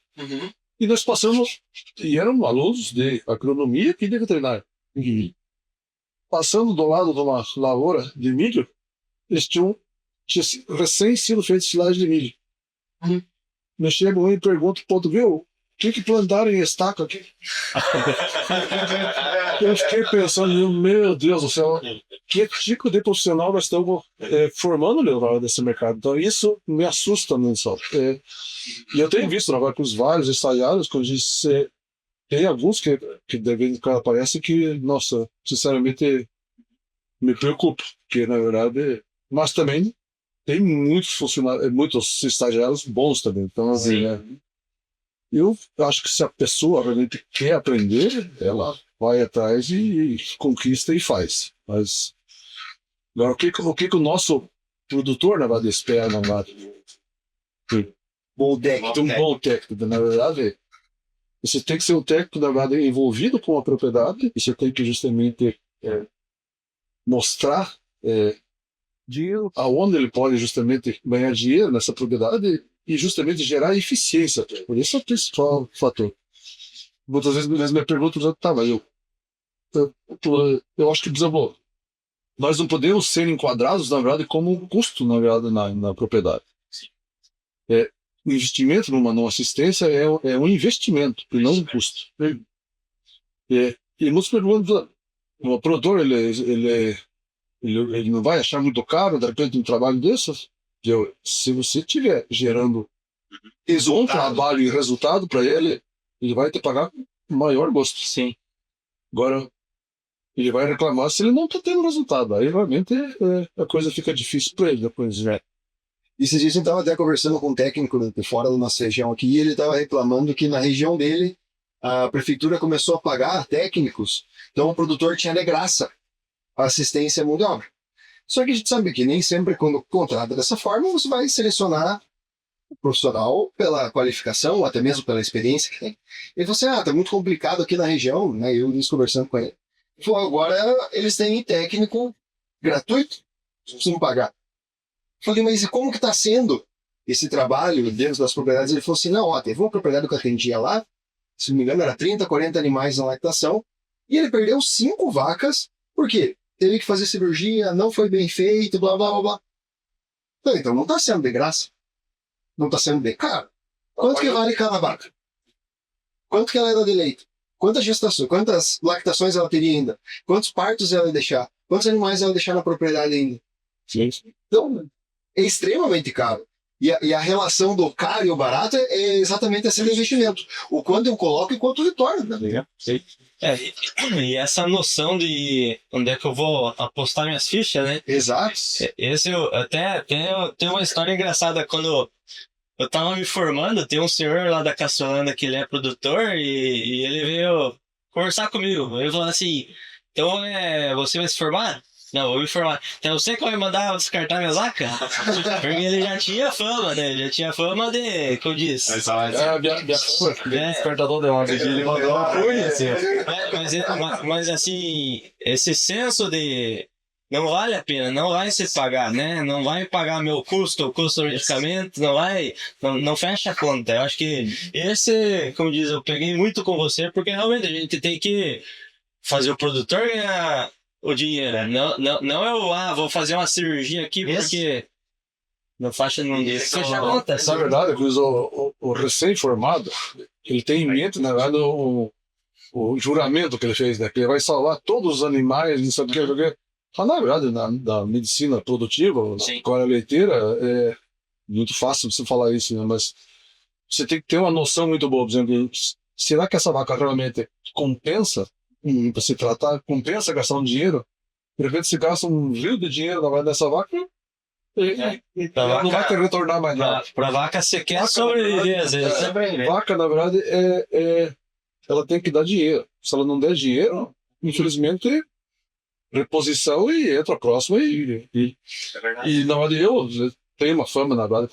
E nós passamos, e eram alunos de agronomia e de veterinária. Passando do lado de uma lavoura de milho, eles tinha recém sido feito silagem de milho. Me chegam e perguntam, viu? O que plantaram em estaca aqui? Eu fiquei pensando, meu Deus do céu, que tipo de profissional nós estamos formando nesse mercado? Então isso me assusta muito só. E eu tenho visto agora com os vários estagiários, quando tem alguns que de vez em quando aparecem que, nossa, sinceramente, me preocupa, porque na verdade, mas também tem muitos funcionários, muitos estagiários bons também. Então, eu acho que se a pessoa realmente quer aprender, ela vai atrás e conquista e faz. Mas agora, o que o nosso produtor, na verdade, espera, na verdade, Bom técnico. de um bom técnico, na verdade, você tem que ser um técnico, na verdade, envolvido com a propriedade, e você tem que justamente mostrar dinheiro, aonde ele pode justamente ganhar dinheiro nessa propriedade e justamente gerar eficiência. Por isso é o principal fator. Muitas vezes me perguntam, tá, mas eu acho que, por exemplo, nós não podemos ser enquadrados, na verdade, como um custo, na verdade, na propriedade. O investimento numa assistência é um investimento, e não um custo. E muitos perguntam, o produtor, ele não vai achar muito caro, de repente, um trabalho desses? Se você estiver gerando um trabalho e resultado para ele vai te pagar com maior gosto. Sim. Agora, ele vai reclamar se ele não está tendo resultado. Aí, realmente, a coisa fica difícil para ele depois. E esses dias eu estava até conversando com um técnico de fora da nossa região aqui, e ele estava reclamando que na região dele, a prefeitura começou a pagar técnicos, então o produtor tinha de graça a assistência à mão de obra. Só que a gente sabe que nem sempre, quando contrata dessa forma, você vai selecionar o profissional pela qualificação, ou até mesmo pela experiência que tem. Ele falou assim, tá muito complicado aqui na região, né? Eu disse conversando com ele. Ele falou, agora eles têm técnico gratuito, não precisam pagar. Eu falei, mas e como que está sendo esse trabalho dentro das propriedades? Ele falou assim, não, teve uma propriedade que eu atendia lá, se não me engano era 30, 40 animais na lactação, e ele perdeu 5 vacas, por quê? Teve que fazer cirurgia, não foi bem feito, blá, blá, blá, blá. Então não está sendo de graça. Não está sendo bem caro. Quanto que vale cada vaca? Quanto que ela era de leite? Quantas gestações, quantas lactações ela teria ainda? Quantos partos ela ia deixar? Quantos animais ela ia deixar na propriedade ainda? Sim. Então, é extremamente caro. E a relação do caro e o barato é exatamente esse investimento. O quanto eu coloco e quanto retorno. Né? E essa noção de onde é que eu vou apostar minhas fichas, né? Exato. Esse até tem uma história engraçada. Quando eu tava me formando, tem um senhor lá da Caçolanda que ele é produtor e ele veio conversar comigo. Ele falou assim, então você vai se formar? Não, vou me formar. Então você que vai mandar eu descartar minhas vacas? Porque ele já tinha fama, né? Ele já tinha fama de, como diz? Despertador de ordem. Ele mandou uma coisa, assim. Mas assim, esse senso de não vale a pena, não vai se pagar, né? Não vai pagar meu custo, o custo do medicamento, não fecha a conta. Eu acho que esse, como diz, eu peguei muito com você, porque realmente a gente tem que fazer o produtor ganhar o dinheiro. Não eu, vou fazer uma cirurgia aqui porque não fecha a conta. Na verdade, o recém-formado, ele tem em mente, na verdade, o juramento que ele fez, né? Que ele vai salvar todos os animais, não sei o que. Mas, na verdade, da medicina produtiva, com a leiteira, é muito fácil você falar isso, né? Mas você tem que ter uma noção muito boa, por exemplo, será que essa vaca realmente compensa para se tratar, compensa gastar um dinheiro? De repente você gasta um rio de dinheiro nessa vaca, ela não vai ter retornar mais nada. Para vaca você quer sobreviver, às vezes. Vaca, na verdade, ela tem que dar dinheiro. Se ela não der dinheiro, infelizmente, reposição e entra a próxima. E na verdade, eu tenho uma fama, na verdade,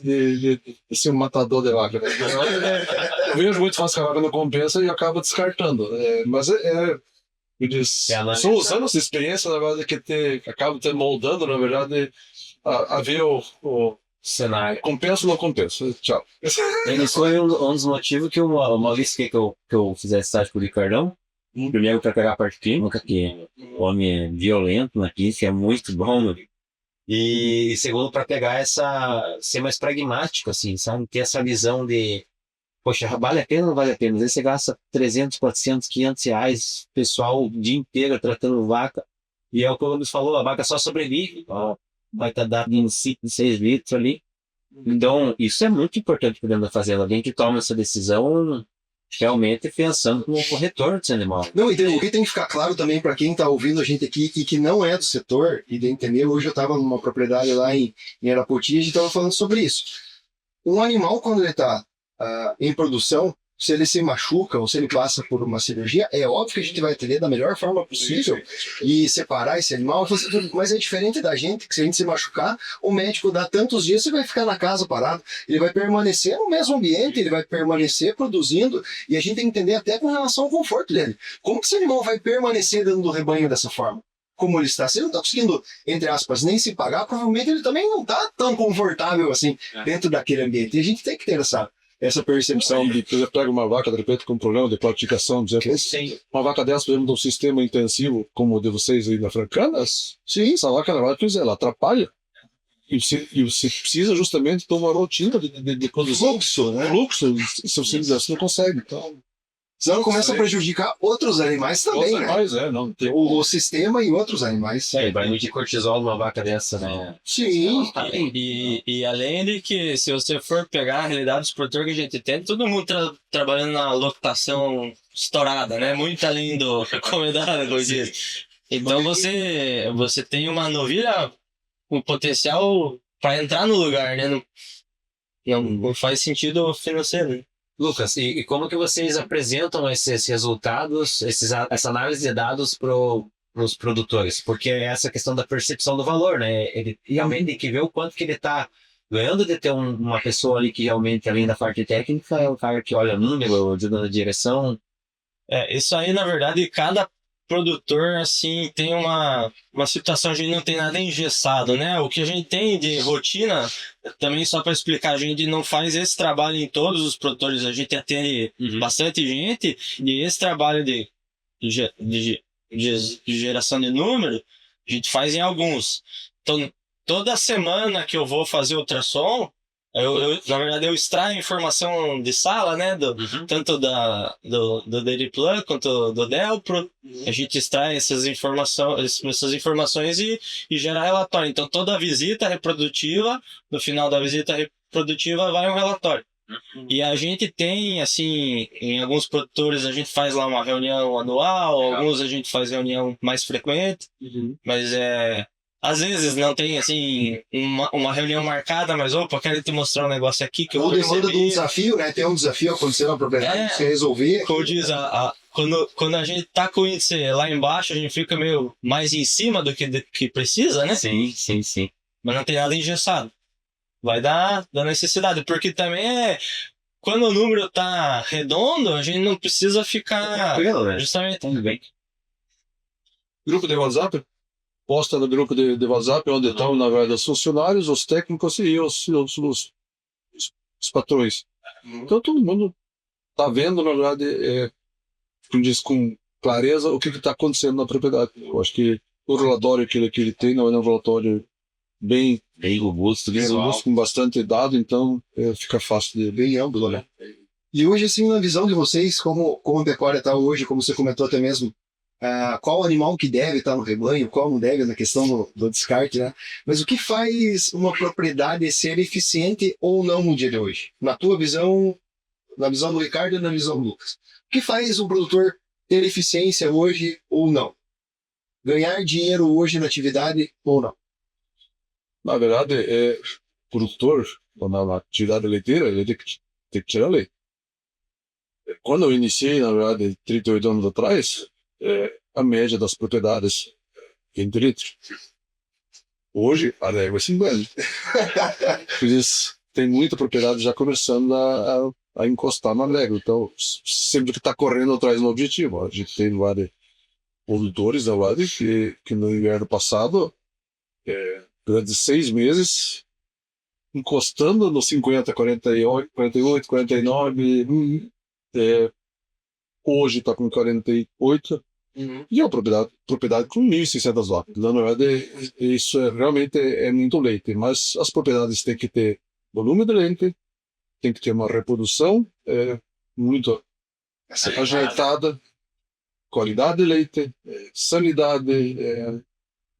de ser um matador de vaca. Eu vejo muito fácil que a vaca não compensa e acaba descartando. Mas são os anos de experiência, na verdade, que acabam te moldando, na verdade, a ver o cenário. Compensa ou não compensa? Tchau. Esse foi um dos motivos que uma vez que eu fizesse estágio com o Ricardão, primeiro para pegar a parte clínica, que o homem é violento na clínica, é muito bom. E segundo, para pegar ser mais pragmático, assim, sabe? Ter essa visão de, poxa, vale a pena ou não vale a pena? Às vezes você gasta 300, 400, 500 reais, pessoal o dia inteiro tratando vaca, e é o que o Luiz falou, a vaca só sobrevive, vai estar dando uns 5, 6 litros ali. Então, isso é muito importante para dentro da fazenda. Alguém que toma essa decisão realmente pensando no retorno desse animal. Não, e o que tem que ficar claro também para quem está ouvindo a gente aqui e que não é do setor, e de entender, hoje eu estava numa propriedade lá em Arapoti e a gente estava falando sobre isso. Um animal, quando ele está em produção, se ele se machuca ou se ele passa por uma cirurgia, é óbvio que a gente vai atender da melhor forma possível e separar esse animal, fazer tudo. Mas é diferente da gente, que se a gente se machucar, o médico dá tantos dias, você vai ficar na casa parado, ele vai permanecer no mesmo ambiente, ele vai permanecer produzindo, e a gente tem que entender até com relação ao conforto dele. Como que esse animal vai permanecer dentro do rebanho dessa forma? Como ele está, se ele não está conseguindo, entre aspas, nem se pagar, provavelmente ele também não está tão confortável assim dentro daquele ambiente. E a gente tem que ter essa percepção. Por exemplo, pega uma vaca, de repente, com um problema de claudicação, por exemplo, uma vaca dessa, por exemplo, de um sistema intensivo, como o de vocês aí na Francanas, sim, essa vaca, na verdade, ela atrapalha. E você precisa justamente ter uma rotina de condução. Fluxo, né? Fluxo, se você fizer assim, não consegue. Então, Senão começa a prejudicar outros animais também, né? Mas não tem. O sistema e outros animais. Vai emitir cortisol numa vaca dessa, né? Sim. E além de que, se você for pegar a realidade dos produtores que a gente tem, todo mundo trabalhando na lotação estourada, né? Muito além do recomendado, como diz. Então você tem uma novilha com potencial para entrar no lugar, né? Não faz sentido financeiro, né? Lucas, e como que vocês apresentam esses resultados, essa análise de dados para os produtores? Porque é essa questão da percepção do valor, né? Ele realmente tem que ver o quanto que ele está ganhando de ter uma pessoa ali que realmente, além da parte técnica, é o cara que olha o número, ajuda na direção. Isso aí, na verdade, cada produtor, assim, tem uma situação, a gente não tem nada engessado, né? O que a gente tem de rotina, também só para explicar, a gente não faz esse trabalho em todos os produtores, a gente atende bastante gente, e esse trabalho de geração de número, a gente faz em alguns. Então, toda semana que eu vou fazer ultrassom, na verdade, eu extraio informação de sala, né? Tanto do Dairy Plug quanto do Delpro. A gente extrai essas informações e gera relatório. Então, toda visita reprodutiva, no final da visita reprodutiva, vai um relatório. E a gente tem, assim, em alguns produtores, a gente faz lá uma reunião anual, alguns a gente faz reunião mais frequente, mas às vezes não tem, assim, uma reunião marcada, mas, opa, quero te mostrar um negócio aqui que eu Ou demanda de um percebi. desafio, né? Tem um desafio acontecendo na propriedade, você resolver. Como diz, quando a gente tá com o índice lá embaixo, a gente fica meio mais em cima do que precisa, né? Sim. Mas não tem nada engessado. Vai dar da necessidade, porque também quando o número tá redondo, a gente não precisa ficar justamente. Tudo bem. Grupo de WhatsApp? Posta no grupo de WhatsApp, onde estão, na verdade, os funcionários, os técnicos e os patrões. Então, todo mundo está vendo, na verdade, como diz, com clareza o que está acontecendo na propriedade. Eu acho que o relatório que ele tem não é um relatório bem robusto, com bastante dado, então fica fácil de Bem amplo, né? E hoje, assim, na visão de vocês, como a pecuária está hoje, como você comentou até mesmo, qual animal que deve estar no rebanho, qual não deve, na questão do descarte, né? Mas o que faz uma propriedade ser eficiente ou não no dia de hoje? Na tua visão, na visão do Ricardo e na visão do Lucas. O que faz um produtor ter eficiência hoje ou não? Ganhar dinheiro hoje na atividade ou não? Na verdade, o produtor, na atividade leiteira, ele tem que tirar leite. Quando eu iniciei, na verdade, 38 anos atrás, a média das propriedades 20 litros. Hoje, a régua é 50. Por isso, tem muita propriedade já começando a encostar na régua. Então, sempre que está correndo atrás do objetivo. A gente tem vários produtores, na verdade, que no inverno passado, durante 6 meses, encostando no 50, 48, 49, hoje está com 48, e é uma propriedade com 1.600 vacas. Na verdade, isso realmente é muito leite, mas as propriedades têm que ter volume de leite, tem que ter uma reprodução muito ajeitada, qualidade de leite, sanidade,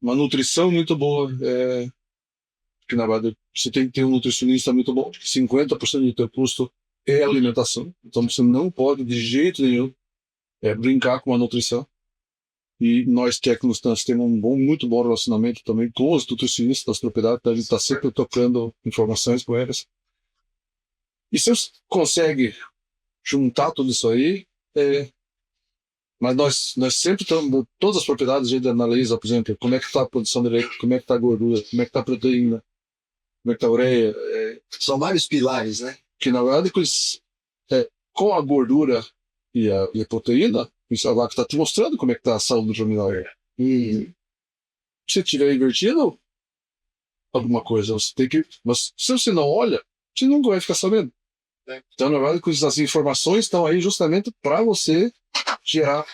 uma nutrição muito boa, porque na verdade você tem que ter um nutricionista muito bom, 50% do teu custo é alimentação. Então você não pode de jeito nenhum brincar com a nutrição. E nós técnicos temos muito bom relacionamento também com os nutricionistas das propriedades, então a gente está sempre trocando informações com eles. E se você consegue juntar tudo isso aí, mas nós sempre estamos, todas as propriedades a gente analisa, por exemplo, como é que está a produção de leite, como é que está a gordura, como é que está a proteína, como é que está a ureia. São vários pilares, né? Que na verdade com a gordura e a proteína, isso a vaca está te mostrando como é que está a saúde do terminal. E se tiver invertido alguma coisa, você tem que. Mas se você não olha, você nunca vai ficar sabendo. Então, na verdade, as informações estão aí justamente para você gerar.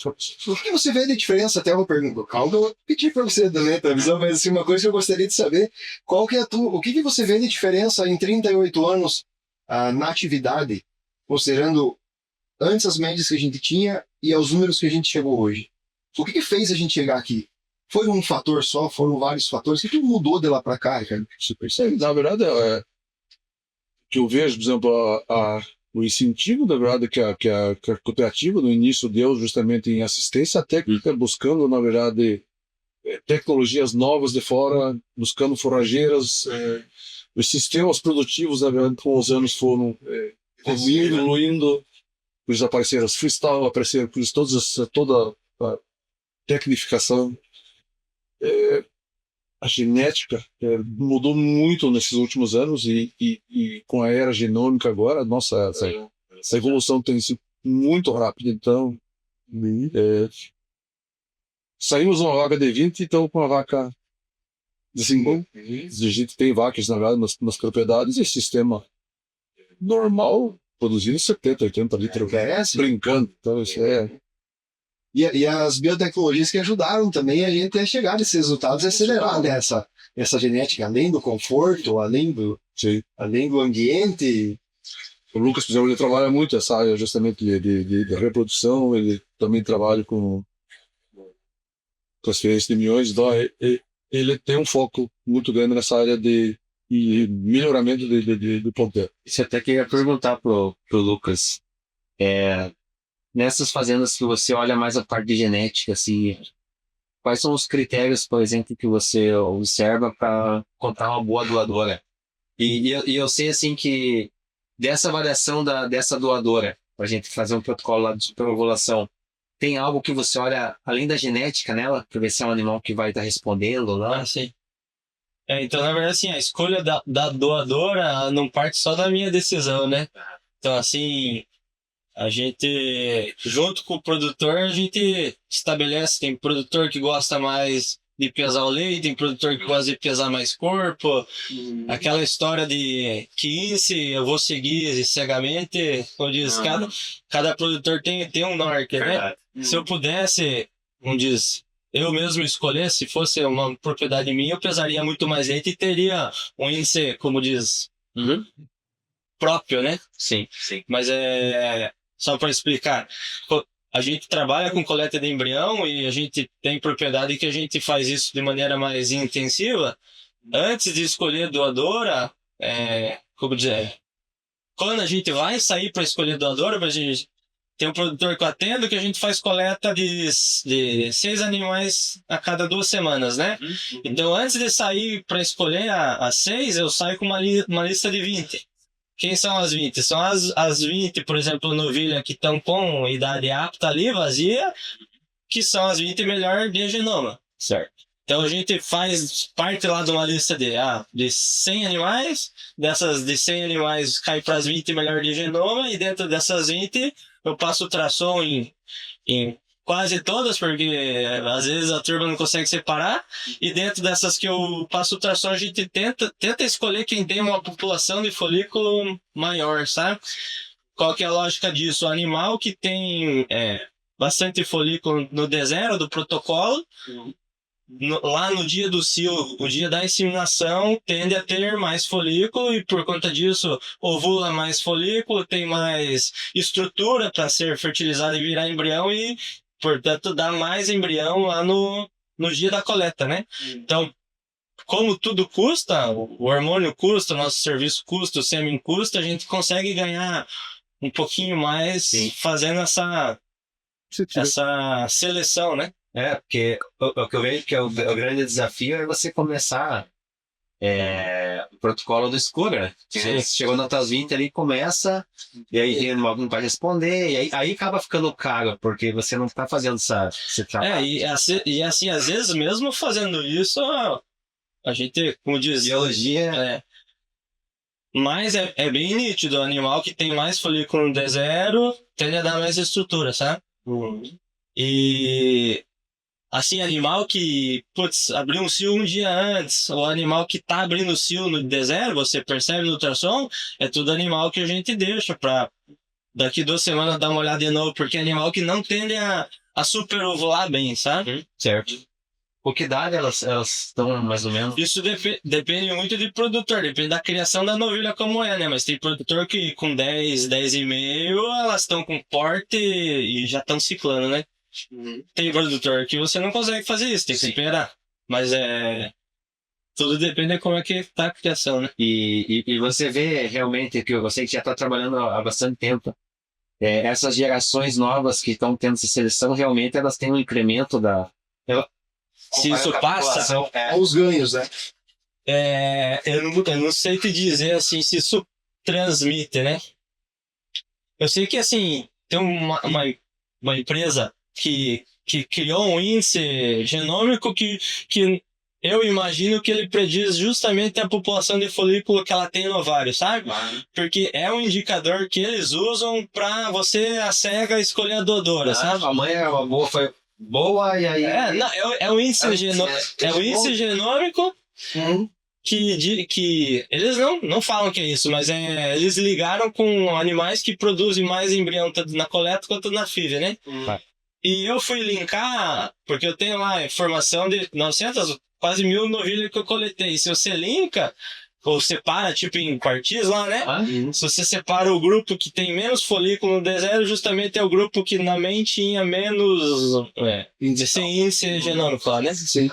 O que você vê de diferença? Até uma pergunta. Calma, eu pedi para você também, tá visão, mas assim, uma coisa que eu gostaria de saber: qual que é o que você vê de diferença em 38 anos na atividade, considerando antes as médias que a gente tinha e aos números que a gente chegou hoje? O que fez a gente chegar aqui? Foi um fator só? Foram vários fatores? O que mudou de lá para cá, cara? Você percebe? Na verdade, que eu vejo, por exemplo, o incentivo, na verdade, que a cooperativa no início deu justamente em assistência técnica, buscando, na verdade, tecnologias novas de fora, buscando forrageiras, os sistemas produtivos, na verdade, com os anos foram evoluindo, os apareceram os freestyle, apareceram toda a tecnificação. A genética mudou muito nesses últimos anos e com a era genômica agora, nossa, essa evolução tem sido muito rápida. Então, saímos uma vaca de 20 e estamos com uma vaca de 5. A gente tem vacas, na verdade, nas propriedades e sistema normal, produzindo 70, 80 litros, brincando. Então, isso E as biotecnologias que ajudaram também a gente a chegar nesses resultados e acelerar essa genética, além do conforto, além do ambiente. O Lucas, por exemplo, ele trabalha muito essa área justamente de reprodução, ele também trabalha com transferência de milhões, então ele tem um foco muito grande nessa área de melhoramento do ponteiro. Isso eu até queria perguntar pro Lucas. Nessas fazendas que você olha mais a parte de genética, assim, quais são os critérios, por exemplo, que você observa para encontrar uma boa doadora? E eu sei, assim, que dessa avaliação dessa doadora, para a gente fazer um protocolo lá de superovulação, tem algo que você olha além da genética nela, para ver se é um animal que vai estar respondendo lá? Sim. Então, na verdade, assim, a escolha da doadora não parte só da minha decisão, né? Então, assim, a gente, junto com o produtor, a gente estabelece, tem produtor que gosta mais de pesar o leite, tem produtor que gosta de pesar mais corpo, aquela história de 15, eu vou seguir cegamente, como diz, cada produtor tem um norte, né? Se eu pudesse, como diz, eu mesmo escolher, se fosse uma propriedade minha, eu pesaria muito mais leite e teria um índice, como diz, próprio, né? Sim. Mas só para explicar, a gente trabalha com coleta de embrião e a gente tem propriedade que a gente faz isso de maneira mais intensiva. Antes de escolher doadora, como dizer, quando a gente vai sair para escolher doadora, a gente tem um produtor que eu atendo que a gente faz coleta de 6 animais a cada 2 semanas, né? Então, antes de sair para escolher as 6, eu saio com uma lista de 20. Quem são as 20? São as 20, por exemplo, novilha que estão com idade apta ali, vazia, que são as 20 melhor de genoma. Certo. Então a gente faz parte lá de uma lista de 100 animais, dessas de 100 animais cai para as 20 melhor de genoma, e dentro dessas 20 eu passo ultrassom em quase todas, porque às vezes a turma não consegue separar, e dentro dessas que eu passo ultrassom, a gente tenta escolher quem tem uma população de folículo maior, sabe? Qual que é a lógica disso? O animal que tem bastante folículo no D0 do protocolo, lá no dia do cio, o dia da inseminação, tende a ter mais folículo e por conta disso ovula mais folículo, tem mais estrutura para ser fertilizado e virar embrião e, portanto, dá mais embrião lá no dia da coleta, né? Então, como tudo custa, o hormônio custa, o nosso serviço custa, o sêmen custa, a gente consegue ganhar um pouquinho mais Sim. fazendo essa seleção, né? Porque o que eu vejo que é o grande desafio é você começar o protocolo do escuro, né? Sim. Chegou na notas 20 ali, começa, e aí tem animal que não vai responder, e aí acaba ficando caro, porque você não tá fazendo esse trabalho. E assim, às vezes mesmo fazendo isso, a gente, como diz, Biologia. mas é bem nítido, o animal que tem mais folículo no D0 tende a dar mais estrutura, sabe? E assim, animal que, putz, abriu um cio um dia antes, ou animal que tá abrindo cio no D0, você percebe no ultrassom, é tudo animal que a gente deixa pra daqui 2 semanas dar uma olhada de novo, porque é animal que não tende a super ovular bem, sabe? Certo. O que idade elas estão mais ou menos? Isso depende muito de produtor, depende da criação da novilha como é, né? Mas tem produtor que com 10 e meio, elas estão com porte e já estão ciclando, né? Tem produtor que você não consegue fazer isso, tem que esperar. Mas tudo depende de como é que tá a criação, né? E você vê realmente que você que já está trabalhando há bastante tempo, essas gerações novas que estão tendo essa seleção, realmente elas têm um incremento Se isso passa, Olha os ganhos, né? eu não sei te dizer assim se isso transmite, né? Eu sei que assim, tem uma empresa que criou um índice genômico que eu imagino que ele prediz justamente a população de folículo que ela tem no ovário, sabe? Porque é um indicador que eles usam pra você, a cega, escolher a doadora, sabe? A mãe era uma boa, foi boa, e aí... É o índice genômico que eles não falam que é isso, mas eles ligaram com animais que produzem mais embrião tanto na coleta quanto na FIV, né? E eu fui linkar, porque eu tenho lá informação de 900, quase 1000 novilhas que eu coletei. Se você linka, ou separa, tipo em partidas lá, né? Se você separa o grupo que tem menos folículo no D0, justamente é o grupo que na mente tinha menos esse índice genômico lá, né? Sim.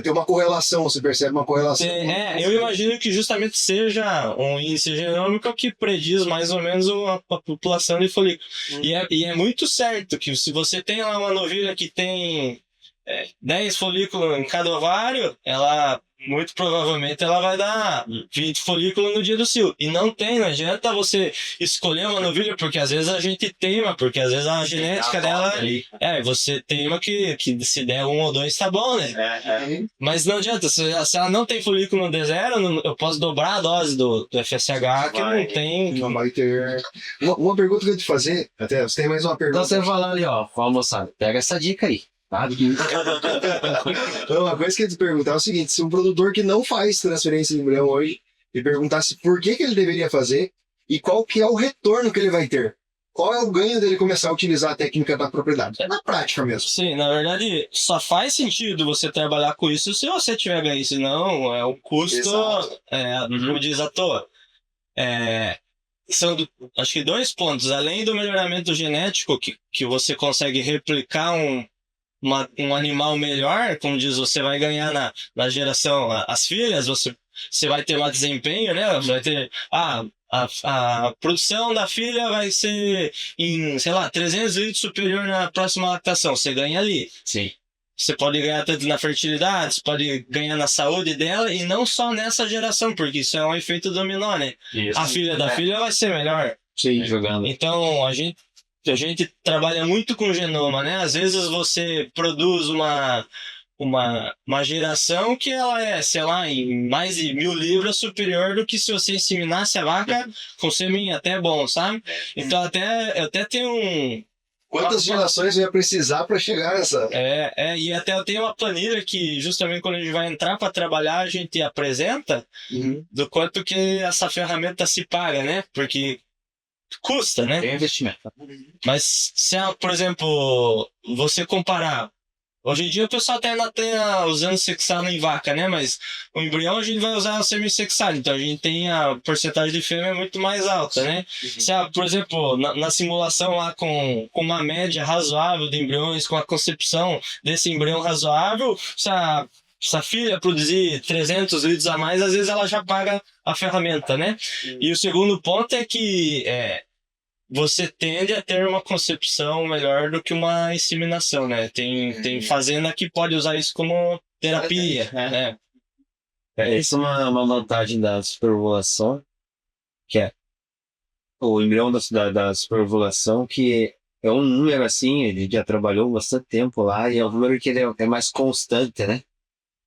Tem uma correlação, você percebe uma correlação. Eu imagino que justamente seja um índice genômico que prediz mais ou menos a população de folículo. E é muito certo que se você tem lá uma novilha que tem 10 folículos em cada ovário, ela muito provavelmente ela vai dar 20 folículos no dia do cio. E não adianta você escolher uma novilha, porque às vezes a gente teima, porque às vezes a genética dela você teima que se der 1 ou 2 tá bom, né? Mas não adianta, se ela não tem folículo no D0, eu posso dobrar a dose do FSH, que não tem. Não vai ter. Uma pergunta que eu ia te fazer, até você tem mais uma pergunta. Então você vai lá ali, ó, moçada, pega essa dica aí. Então, uma coisa que eu ia te perguntar é o seguinte: se um produtor que não faz transferência de embrião hoje me perguntasse por que ele deveria fazer e qual que é o retorno que ele vai ter, qual é o ganho dele começar a utilizar a técnica da propriedade? É na prática mesmo. Sim, na verdade, só faz sentido você trabalhar com isso se você tiver ganho, senão o custo, como diz à toa. São, acho que 2 pontos. Além do melhoramento genético, que você consegue replicar um animal melhor, como diz, você vai ganhar na geração, as filhas, você vai ter mais desempenho, né? Você vai ter, a produção da filha vai ser em, sei lá, 300 litros superior na próxima lactação, você ganha ali. Sim. Você pode ganhar tanto na fertilidade, você pode ganhar na saúde dela, e não só nessa geração, porque isso é um efeito dominó, né? Isso. A filha da filha vai ser melhor. Sim, jogando. Então, a gente trabalha muito com genoma, né? Às vezes você produz uma geração que ela é, sei lá, em mais de 1000 libras superior do que se você inseminasse a vaca com sêmen até bom, sabe? Então eu até tenho Quantas gerações eu ia precisar para chegar nessa? e até eu tenho uma planilha que justamente quando a gente vai entrar para trabalhar, a gente apresenta do quanto que essa ferramenta se paga, né? Porque custa, né? Tem investimento. Mas se, por exemplo, você comparar. Hoje em dia o pessoal até ainda tá usando sexado em vaca, né? Mas o embrião a gente vai usar o semi-sexado, então a gente tem a porcentagem de fêmea muito mais alta, né? Se, por exemplo, na simulação lá com uma média razoável de embriões, com a concepção desse embrião razoável, se se a filha produzir 300 litros a mais, às vezes ela já paga a ferramenta, né? E o segundo ponto é que você tende a ter uma concepção melhor do que uma inseminação, né? Tem fazenda que pode usar isso como terapia, né? Isso é uma vantagem da superovulação, que é o embrião da superovulação, que é um número assim, ele já trabalhou bastante tempo lá, e é um número que ele é mais constante, né?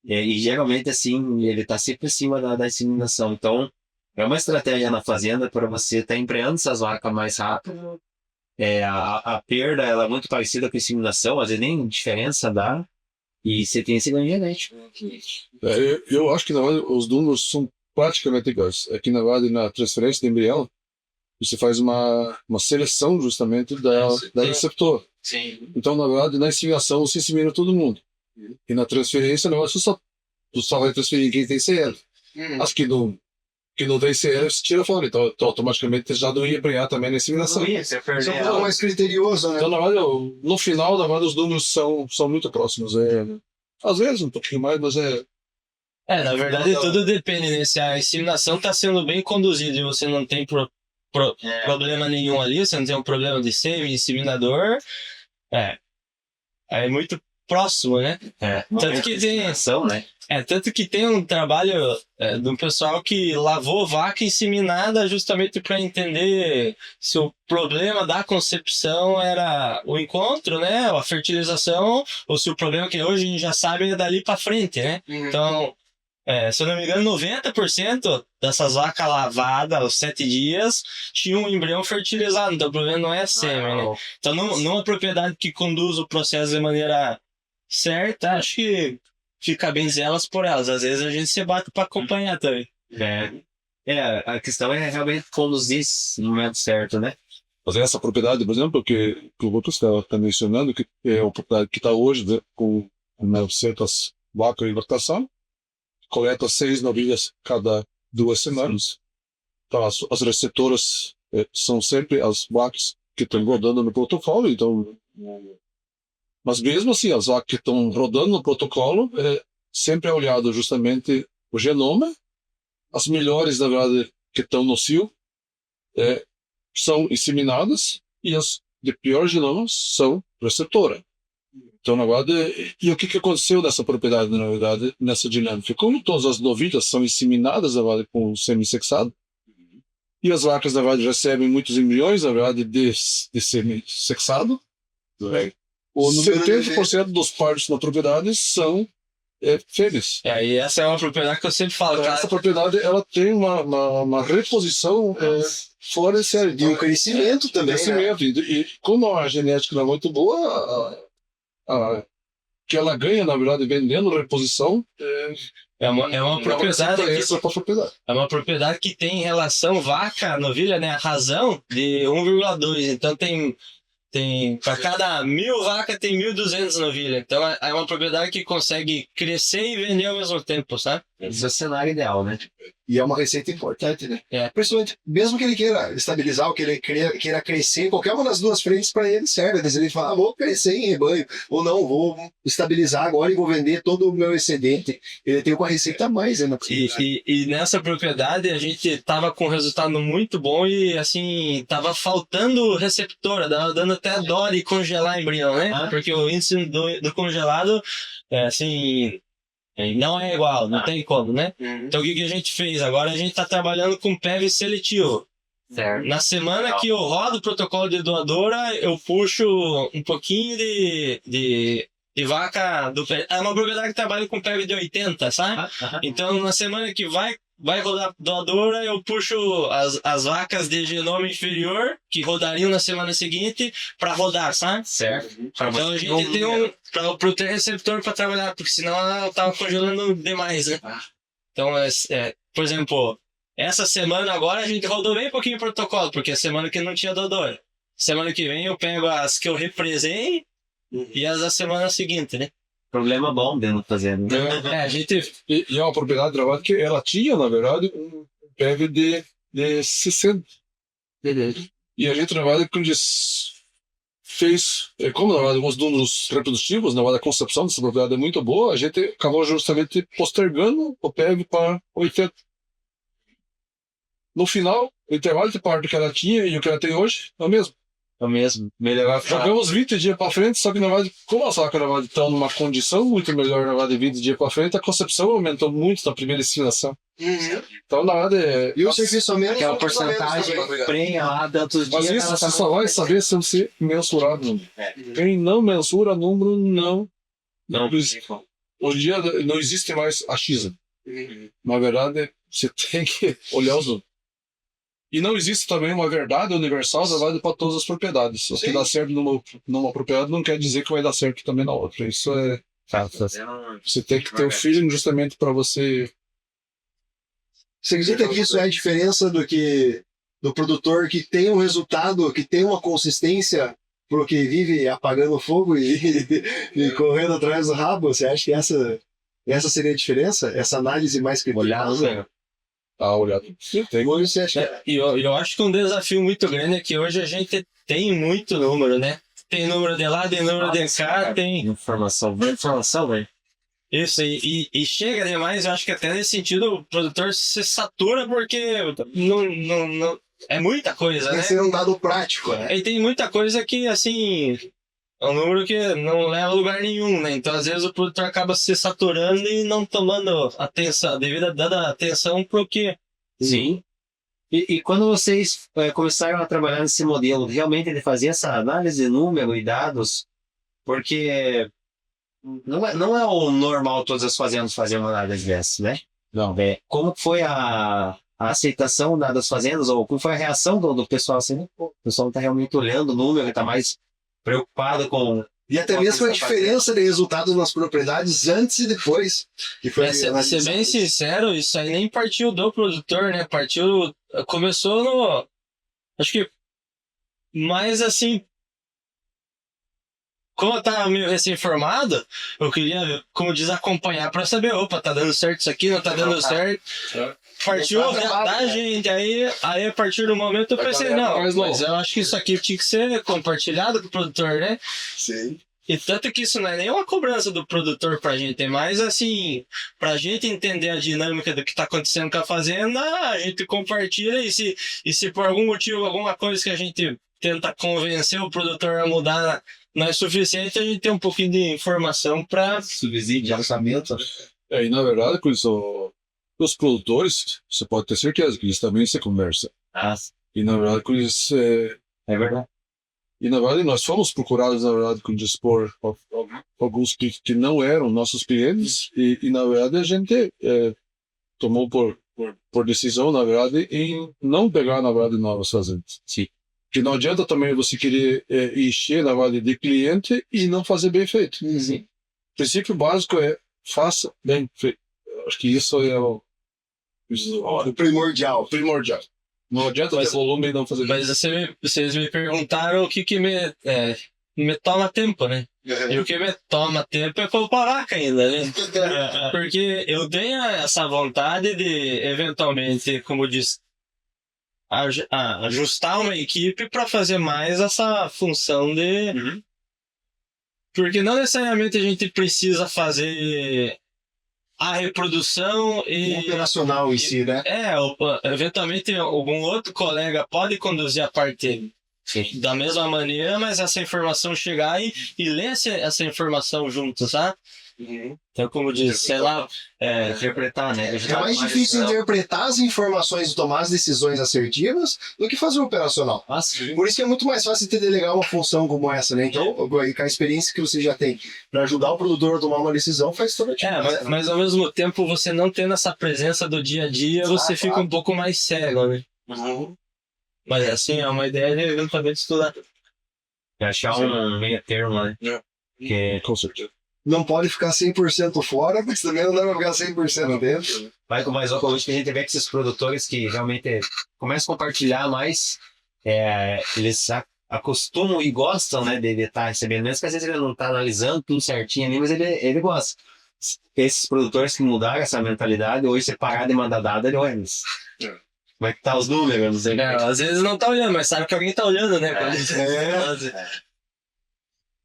E geralmente, assim, ele está sempre acima da inseminação. Então, é uma estratégia na fazenda para você estar embreando essas vacas mais rápido. A perda ela é muito parecida com a inseminação, às vezes nem diferença dá. E você tem esse ganho genético. Eu acho que na verdade os números são praticamente iguais. Aqui na verdade, na transferência de embrião, você faz uma seleção justamente da receptor. Sim. Então, na verdade, na inseminação você insemina todo mundo. E na transferência, não, você só vai transferir quem tem CL. As que não tem CL, você tira fora. Então, automaticamente já não ia embriar também na inseminação. Isso é um pouco mais criterioso, né? Então, na verdade, no final, na verdade, os números são muito próximos. Às vezes um pouquinho mais, mas Na verdade, tudo depende, né? Se a inseminação está sendo bem conduzida e você não tem problema nenhum ali, você não tem um problema de sêmen, inseminador, é muito próximo, né? Tanto que tem ação, né? tanto que tem um trabalho de um pessoal que lavou vaca inseminada justamente para entender se o problema da concepção era o encontro, né? A fertilização, ou se o problema que hoje a gente já sabe é dali para frente, né? Então, se eu não me engano, 90% dessas vacas lavadas aos 7 dias tinham um embrião fertilizado. Então o problema não é sêmen, né? Então, numa propriedade que conduz o processo de maneira certa, acho que fica bem elas por elas. Às vezes a gente se bate para acompanhar também. A questão é realmente conduzir isso no momento certo, né? mas essa propriedade, por exemplo, que o Lucas está mencionando, que é uma propriedade que está hoje, né, com 900 vacas em lactação, coleta 6 novilhas cada 2 semanas. Então, as receptoras são sempre as vacas que estão rodando no protocolo. Então, mas mesmo assim, as vacas que estão rodando no protocolo, sempre é olhado justamente o genoma. As melhores, na verdade, que estão no cio, são inseminadas, e as de pior genoma são receptora. Então, na verdade, e o que aconteceu nessa propriedade, na verdade, nessa dinâmica? Como todas as novilhas são inseminadas, na verdade, com sêmen sexado, e as vacas, na verdade, recebem muitos embriões, na verdade, de sêmen sexado, 70% dos partos na propriedade são fêmeas. E essa é uma propriedade que eu sempre falo, cara. Essa propriedade, ela tem uma reposição fora de série. E um crescimento também, Crescimento. né? E como a genética não é muito boa, que ela ganha, na verdade, vendendo reposição, é uma propriedade é uma propriedade que tem relação vaca-novilha, né? A razão de 1,2. Então tem para cada 1.000 vacas tem 1.200 novilhas. Então é uma propriedade que consegue crescer e vender ao mesmo tempo, sabe? Esse é o cenário ideal, né? E é uma receita importante, né? É. Principalmente, mesmo que ele queira estabilizar ou que ele queira crescer, qualquer uma das duas frentes para ele serve. Às vezes ele fala, vou crescer em rebanho, ou não, vou estabilizar agora e vou vender todo o meu excedente. Ele tem uma receita a mais, né? E nessa propriedade a gente tava com um resultado muito bom e assim, tava faltando receptora, dando até dó de congelar embrião, né? Porque o índice do congelado assim, não é igual, não tem como, né? Então o que a gente fez? Agora a gente tá trabalhando com PEV seletivo. Certo. Na semana que eu rodo o protocolo de doadora, eu puxo um pouquinho de vaca do PEV. É uma propriedade que trabalha com PEV de 80, sabe? Então na semana que vai rodar doadora, eu puxo as vacas de genoma inferior, que rodariam na semana seguinte, para rodar, sabe? Certo. Então a gente tem para ter receptor para trabalhar, porque senão ela tava congelando demais, né? Então, por exemplo, essa semana agora a gente rodou bem pouquinho o protocolo, porque é semana que não tinha doadora. Semana que vem eu pego as que eu represei e as da semana seguinte, né? Problema bom dentro da fazenda. A gente... E é uma propriedade de trabalho que ela tinha, na verdade, um PEV de 60. Beleza. E a gente trabalha com fez, como na verdade os números reprodutivos, na verdade a concepção dessa propriedade é muito boa, a gente acabou justamente postergando o PEG para 80. No final, o intervalo de parto que ela tinha e o que ela tem hoje é o mesmo. É o mesmo. Melhorar Jogamos 20 dias para frente, só que na verdade, como a saca na verdade está numa condição muito melhor na verdade 20 dias para frente, a concepção aumentou muito na primeira inseminação. Então na verdade E o serviço a menos? aquela porcentagem prenha lá tantos mas dias. isso ela você tá- só vai saber se você mensurar número. Quem não mensura número, não. Não. Hoje em dia não existe mais achismo. Na verdade, você tem que olhar os números. E não existe também uma verdade universal válida para todas as propriedades. O que dá certo numa propriedade não quer dizer que vai dar certo também na outra. Isso é. Você tem que ter o feeling justamente para você. Você acredita que isso é a diferença do produtor que tem um resultado, que tem uma consistência pro que vive apagando fogo e correndo atrás do rabo? Você acha que essa seria a diferença? Essa análise mais criteriosa? Olhado. Tem. Hoje você acha que E eu acho que um desafio muito grande é que hoje a gente tem muito número, né? Tem número de lá, tem número de cá, tem. Informação, velho. Isso, e chega demais, eu acho que até nesse sentido o produtor se satura porque não é muita coisa, tem né? que ser um dado prático, né? E tem muita coisa que, assim, é um número que não leva a lugar nenhum, né? Então, às vezes, o produtor acaba se saturando e não tomando atenção, dada atenção pro que. Sim. E quando vocês começaram a trabalhar nesse modelo, realmente ele fazia essa análise de número e dados, porque não é o normal todas as fazendas fazerem uma análise dessa, né? Não. Como foi a aceitação das fazendas, ou como foi a reação do pessoal, assim, pô, o pessoal não está realmente olhando o número, está mais preocupado com... E até mesmo a diferença de resultados nas propriedades antes e depois. Que foi Ser bem sincero, isso aí nem partiu do produtor, né? Começou no. Acho que. Mais assim. Como eu tava meio recém-formado, eu queria, como diz, acompanhar pra saber, opa, tá dando certo isso aqui, não tá dando certo. Partiu da gente, aí a partir do momento eu pensei, não, mas eu acho que isso aqui tinha que ser compartilhado com o produtor, né? Sim. E tanto que isso não é nenhuma cobrança do produtor pra gente, é mais assim, pra gente entender a dinâmica do que tá acontecendo com a fazenda, a gente compartilha e se por algum motivo, alguma coisa que a gente tenta convencer o produtor a mudar não é suficiente, a gente tem um pouquinho de informação pra... Subsídio de orçamento. E na verdade, com isso, os produtores, você pode ter certeza que isso também se conversa. E na verdade, com isso, É verdade. e na verdade, nós fomos procurados, na verdade, com dispor alguns que não eram nossos clientes, e na verdade a gente tomou por decisão, na verdade, em não pegar, na verdade, novas fazendas. Sim. Que não adianta também você querer encher, na verdade, de cliente e não fazer bem feito. Sim. O princípio básico é faça bem feito. Acho que isso é o primordial. primordial. Não adianta ter volume e não fazer bem. Mas vocês me perguntaram o que me toma tempo, né? E o que me toma tempo é pôr pra vaca ainda, né? Porque eu tenho essa vontade de, eventualmente, como diz, ajustar uma equipe para fazer mais essa função de... Porque não necessariamente a gente precisa fazer a reprodução O operacional em si, né? Eventualmente algum outro colega pode conduzir a parte da mesma maneira, mas essa informação chegar e ler essa informação junto, sabe? Então, como diz, sei lá, Interpretar, né? É mais difícil interpretar as informações e tomar as decisões assertivas do que fazer o operacional. Por isso que é muito mais fácil ter delegar uma função como essa, né? Então, com a experiência que você já tem para ajudar o produtor a tomar uma decisão, faz toda a diferença. mas ao mesmo tempo, você não tendo essa presença do dia a dia, você fica um pouco mais cego, né? Mas assim, é uma ideia de eventualmente estudar. Achar um meio termo, né? Que Com certeza. Não pode ficar 100% fora, mas também não dá pra ficar 100% dentro. vai com mais hoje que a gente vê que esses produtores que realmente começam a compartilhar mais, eles acostumam e gostam, né, de estar recebendo, mesmo que às vezes ele não está analisando tudo certinho ali, mas ele gosta. Esses produtores que mudaram essa mentalidade, hoje você parar de mandar dado, ele olha, mas como é que tá os números? Não sei. Às vezes não tá olhando, mas sabe que alguém tá olhando, né?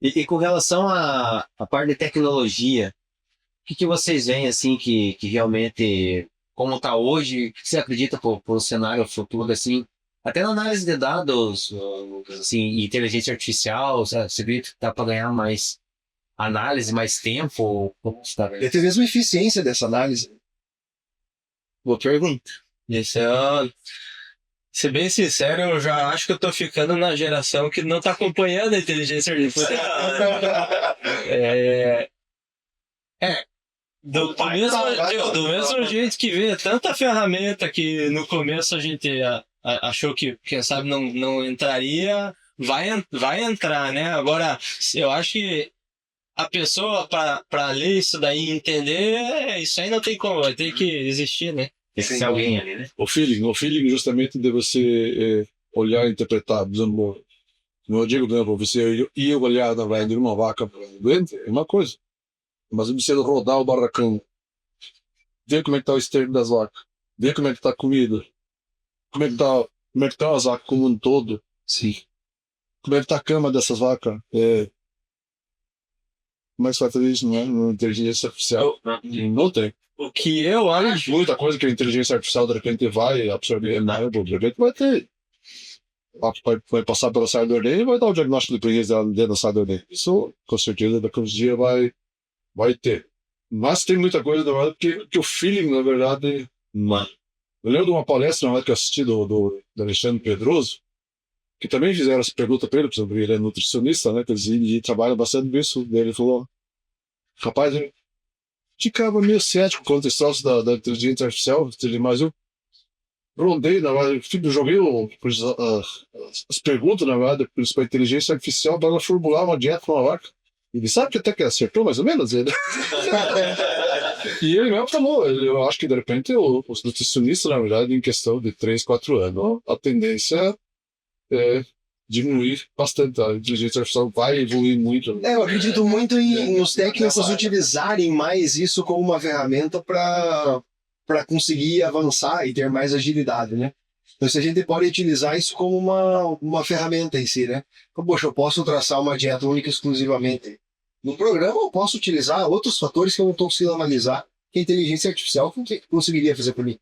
E com relação à parte de tecnologia, o que vocês veem assim que realmente, como está hoje, o que você acredita para o cenário futuro, assim, até na análise de dados, assim, inteligência artificial, sabe? Você acredita que dá para ganhar mais análise, mais tempo? Como você tá vendo? E até mesmo a eficiência dessa análise. Boa pergunta. Isso é. Ser bem sincero, eu já acho que eu tô ficando na geração que não tá acompanhando a inteligência artificial. É, do mesmo jeito que vê tanta ferramenta que no começo a gente achou que, quem sabe, não entraria, vai entrar, né? Agora, eu acho que a pessoa, para ler isso daí e entender, isso aí não tem como, vai ter que existir, né? Tem que ser alguém ali, né? O feeling justamente de você olhar e interpretar. Por exemplo, no Diego, por exemplo, você ir olhar na verdade uma vaca doente é uma coisa. Mas você rodar o barracão, ver como é que está o esterco das vacas, ver como é que está a comida, como é que tá as vacas como um todo, Sim. como é que está a cama dessas vacas. Como é que você vai fazer isso, não é? Na inteligência artificial? Não tem. O que eu acho. Muita coisa que a inteligência artificial de repente vai absorver, de repente vai ter. Vai passar pela saia do ordenho e vai dar o diagnóstico de preguiça dentro da saia do ordenho. Isso, com certeza, daqui a uns dias vai ter. Mas tem muita coisa, na verdade, que o feeling, na verdade, não. Eu lembro de uma palestra, na verdade, que eu assisti do Alexandre Pedroso, que também fizeram essa pergunta para ele, por exemplo, ele é nutricionista, né, ele trabalha bastante nisso. Ele falou, rapaz, eu ficava meio cético contra esse troço da inteligência artificial, mas eu rondei, na verdade, joguei as perguntas, na verdade, para a inteligência artificial para ela formular uma dieta para uma vaca. Ele sabe que até que acertou, mais ou menos, ele. E ele mesmo falou, eu acho que de repente os nutricionistas, na verdade, em questão de 3, 4 anos, a tendência é diminuir bastante. A inteligência artificial vai evoluir muito. Eu acredito muito em os técnicos utilizarem mais isso como uma ferramenta para conseguir avançar e ter mais agilidade, né? Então, se a gente pode utilizar isso como uma ferramenta em si, né? Então, poxa, eu posso traçar uma dieta única exclusivamente. No programa, eu posso utilizar outros fatores que eu não estou conseguindo analisar, que a inteligência artificial conseguiria fazer por mim.